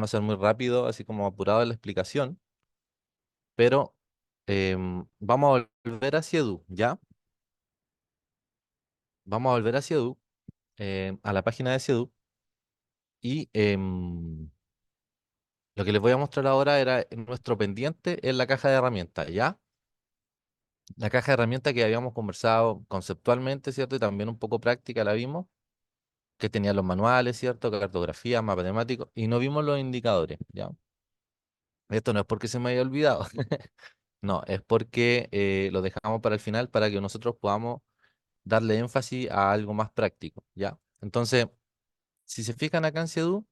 ser muy rápido, así como apurado en la explicación, pero vamos a volver hacia Edu, ¿ya? Vamos a volver hacia Edu, a la página de Edu, y lo que les voy a mostrar ahora era nuestro pendiente en la caja de herramientas, ¿ya? La caja de herramientas que habíamos conversado conceptualmente, ¿cierto? Y también un poco práctica la vimos, que tenía los manuales, ¿cierto? Cartografía, mapa temático, y no vimos los indicadores, ¿ya? Esto no es porque se me haya olvidado, no, es porque lo dejamos para el final para que nosotros podamos darle énfasis a algo más práctico, ¿ya? Entonces, si se fijan acá en Sedu,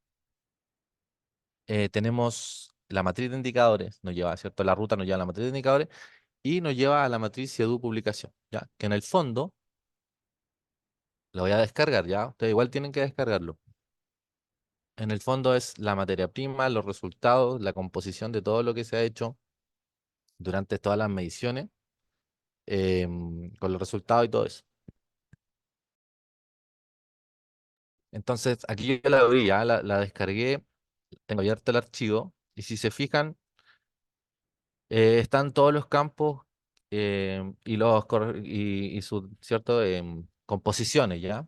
tenemos la matriz de indicadores, nos lleva, ¿cierto? La ruta nos lleva a la matriz de indicadores y nos lleva a la matriz Sedu publicación, ¿ya? Que en el fondo lo voy a descargar, ¿ya? Ustedes igual tienen que descargarlo. En el fondo es la materia prima, los resultados, la composición de todo lo que se ha hecho durante todas las mediciones, con los resultados y todo eso. Entonces, aquí yo la abrí, ya, la descargué, tengo abierto el archivo, y si se fijan, están todos los campos y sus cierto, composiciones, ¿ya?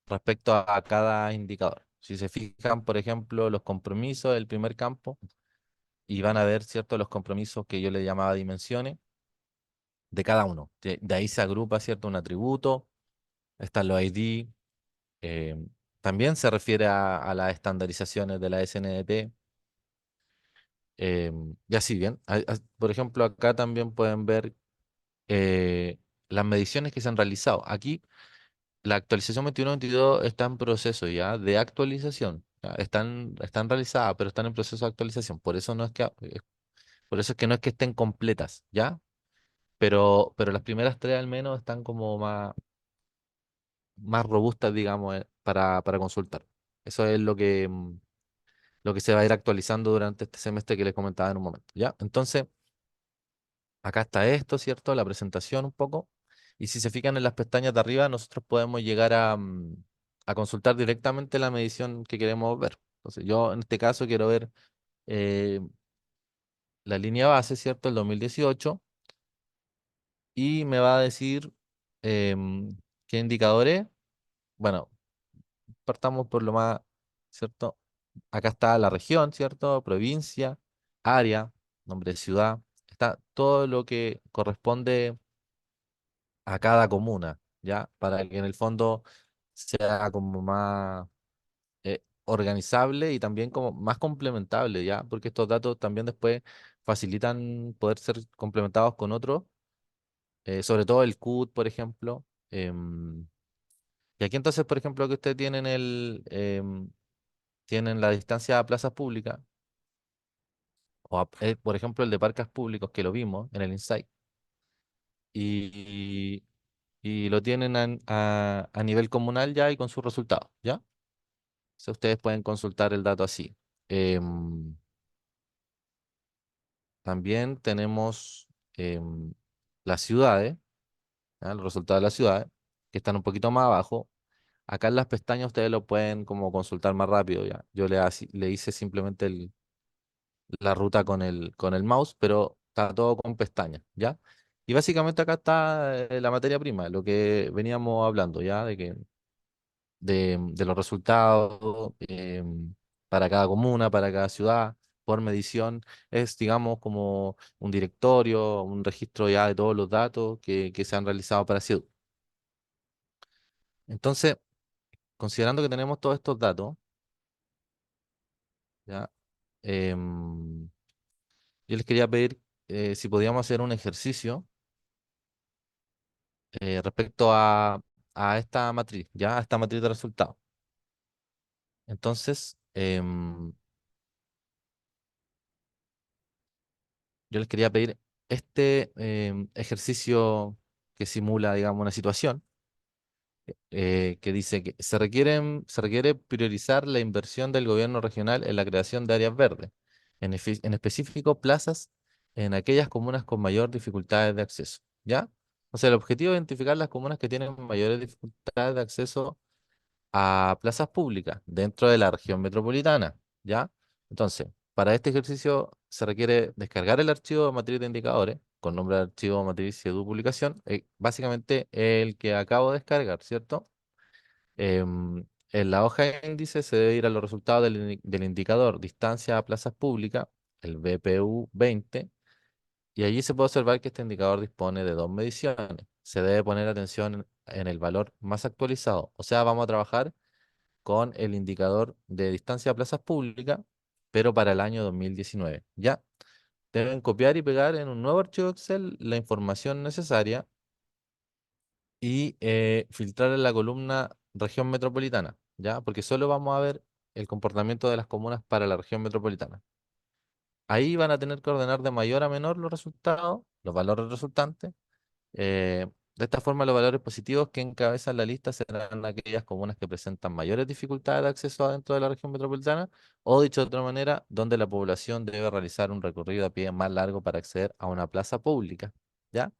Respecto a cada indicador. Si se fijan, por ejemplo, los compromisos del primer campo, y van a ver, ¿cierto?, los compromisos que yo le llamaba dimensiones de cada uno. De ahí se agrupa, ¿cierto?, un atributo, están los ID, eh, también se refiere a las estandarizaciones de la SNDP, y así bien. Por ejemplo, acá también pueden ver las mediciones que se han realizado. Aquí la actualización 21-22 está en proceso ya de actualización. Ya. Están realizadas, pero están en proceso de actualización. Por eso es que no es que estén completas, ¿ya? Pero las primeras tres al menos están como más robustas, digamos, para consultar. Eso es lo que se va a ir actualizando durante este semestre que les comentaba en un momento, ¿ya? Entonces, acá está esto, ¿cierto? La presentación un poco. Y si se fijan en las pestañas de arriba, nosotros podemos llegar a consultar directamente la medición que queremos ver. Entonces, yo en este caso quiero ver eh, la línea base, ¿cierto? El 2018. Y me va a decir qué indicadores. Bueno, partamos por lo más, ¿cierto? Acá está la región, ¿cierto? Provincia, área, nombre de ciudad. Está todo lo que corresponde a cada comuna, ¿ya? Para que en el fondo sea como más organizable y también como más complementable, ¿ya? Porque estos datos también después facilitan poder ser complementados con otros, sobre todo el CUT, por ejemplo. Y aquí entonces, por ejemplo, que ustedes tienen la distancia a plazas públicas, o por ejemplo el de parques públicos que lo vimos en el Insight, y, y lo tienen a nivel comunal ya y con sus resultados, ¿ya? Entonces ustedes pueden consultar el dato así. Em, También tenemos las ciudades, ¿ya? Los resultados de las ciudades, que están un poquito más abajo. Acá en las pestañas ustedes lo pueden como consultar más rápido, ¿ya? Yo le hice simplemente la ruta con el mouse, pero está todo con pestañas, ¿ya? Y básicamente acá está la materia prima, lo que veníamos hablando, ¿ya? De los resultados para cada comuna, para cada ciudad, por medición. Es, digamos, como un directorio, un registro ya de todos los datos que se han realizado para CIEDU. Entonces, considerando que tenemos todos estos datos, ¿ya? Em, yo les quería pedir si podíamos hacer un ejercicio respecto a esta matriz, ya a esta matriz de resultados. Entonces, yo les quería pedir este ejercicio que simula, digamos, una situación que dice que se requiere priorizar la inversión del gobierno regional en la creación de áreas verdes, en específico plazas en aquellas comunas con mayor dificultades de acceso, ¿ya? O sea, el objetivo es identificar las comunas que tienen mayores dificultades de acceso a plazas públicas dentro de la región metropolitana, ¿ya? Entonces, para este ejercicio se requiere descargar el archivo de matriz de indicadores con nombre de archivo matriz edu publicación, básicamente el que acabo de descargar, ¿cierto? En la hoja de índice se debe ir a los resultados del indicador distancia a plazas públicas, el BPU 20, y allí se puede observar que este indicador dispone de dos mediciones. Se debe poner atención en el valor más actualizado, o sea, vamos a trabajar con el indicador de distancia a plazas públicas, pero para el año 2019. Ya deben copiar y pegar en un nuevo archivo Excel la información necesaria y filtrar en la columna región metropolitana, ¿ya? Porque solo vamos a ver el comportamiento de las comunas para la región metropolitana. Ahí van a tener que ordenar de mayor a menor los resultados, los valores resultantes. De esta forma, los valores positivos que encabezan la lista serán aquellas comunas que presentan mayores dificultades de acceso adentro de la región metropolitana, o dicho de otra manera, donde la población debe realizar un recorrido a pie más largo para acceder a una plaza pública, ¿ya?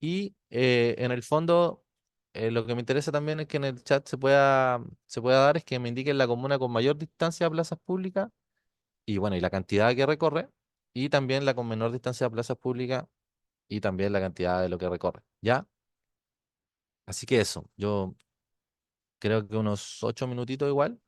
Y en el fondo, lo que me interesa también es que en el chat se pueda dar es que me indiquen la comuna con mayor distancia a plazas públicas y bueno, y la cantidad que recorre, y también la con menor distancia a plazas públicas y también la cantidad de lo que recorre, ¿ya? Así que eso, yo creo que unos 8 minutitos igual.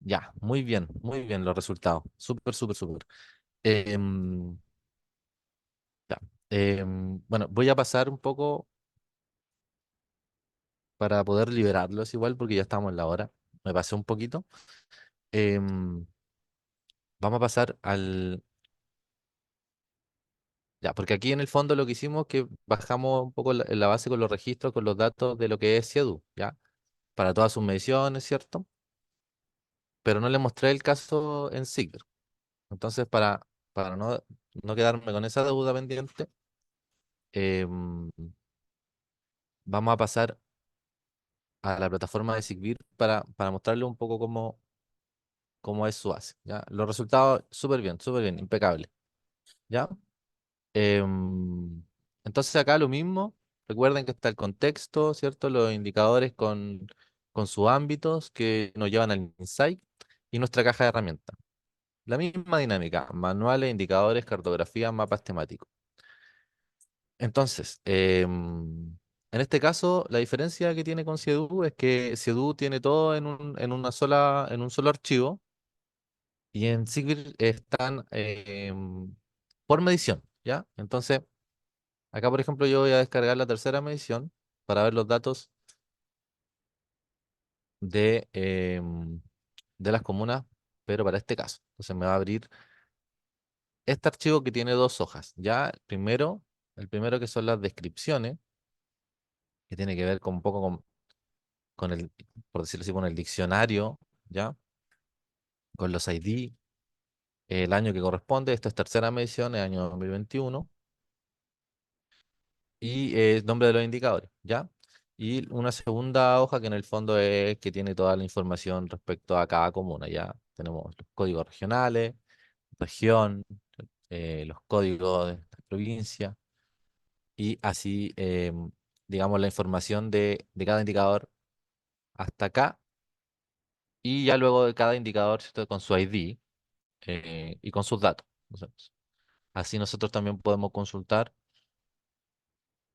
Ya, muy bien los resultados. Súper, súper, súper. Em, ya. Bueno, voy a pasar un poco para poder liberarlos igual porque ya estamos en la hora. Me pasé un poquito. Em, Vamos a pasar al... Ya, porque aquí en el fondo lo que hicimos es que bajamos un poco la base con los registros, con los datos de lo que es CIEDU, ¿ya? Para todas sus mediciones, ¿cierto? Pero no le mostré el caso en Sigler. Entonces, para no quedarme con esa deuda pendiente, em, vamos a pasar a la plataforma de Sigvir para mostrarle un poco cómo es su base, ¿ya? Los resultados súper bien, impecable, ¿ya? Em, entonces acá lo mismo, recuerden que está el contexto, ¿cierto? Los indicadores con sus ámbitos que nos llevan al insight y nuestra caja de herramientas. La misma dinámica, manuales, indicadores, cartografía, mapas temáticos. Entonces, en este caso, la diferencia que tiene con Ciedu es que Ciedu tiene todo en un solo archivo y en Sigvir están por medición, ¿ya? Entonces, acá, por ejemplo, yo voy a descargar la tercera medición para ver los datos de las comunas, pero para este caso. Entonces me va a abrir este archivo que tiene dos hojas. Ya el primero que son las descripciones, que tiene que ver con un poco con el, por decirlo así, con el diccionario, ¿ya? Con los ID, el año que corresponde. Esta es tercera medición, el año 2021. Y el nombre de los indicadores, ¿ya? Y una segunda hoja que en el fondo es que tiene toda la información respecto a cada comuna, ¿ya? Tenemos los códigos regionales, región, los códigos de la provincia y así, digamos, la información de cada indicador hasta acá y ya luego de cada indicador, ¿cierto? Con su ID y con sus datos. Entonces, así nosotros también podemos consultar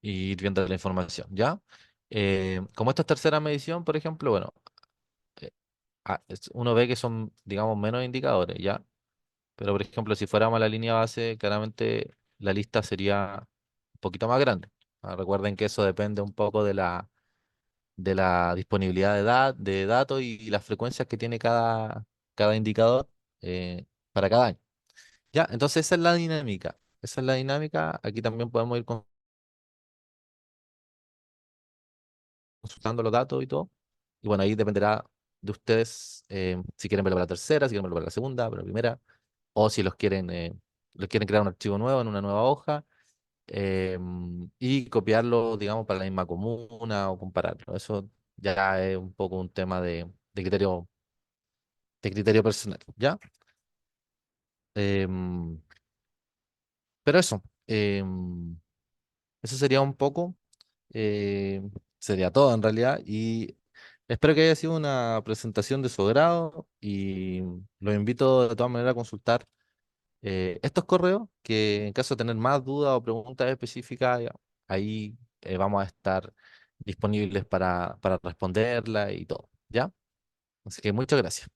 y ir viendo la información, ¿ya? Como esta es tercera medición, por ejemplo, bueno, eh, uno ve que son, digamos, menos indicadores, ¿ya? Pero, por ejemplo, si fuéramos a la línea base, claramente la lista sería un poquito más grande. Recuerden que eso depende un poco de la disponibilidad de datos y las frecuencias que tiene cada indicador para cada año. ¿Ya? Entonces, esa es la dinámica. Esa es la dinámica. Aquí también podemos ir consultando los datos y todo. Y bueno, ahí dependerá de ustedes si quieren verlo para la tercera, si quieren verlo para la segunda, para la primera, o si los quieren crear un archivo nuevo en una nueva hoja y copiarlo, digamos, para la misma comuna o compararlo. Eso ya es un poco un tema de criterio personal, ¿ya? Em, pero eso sería un poco, eh, sería todo en realidad, y espero que haya sido una presentación de su agrado y los invito de todas maneras a consultar estos correos, que en caso de tener más dudas o preguntas específicas, ya, ahí vamos a estar disponibles para responderla y todo, ¿ya? Así que muchas gracias.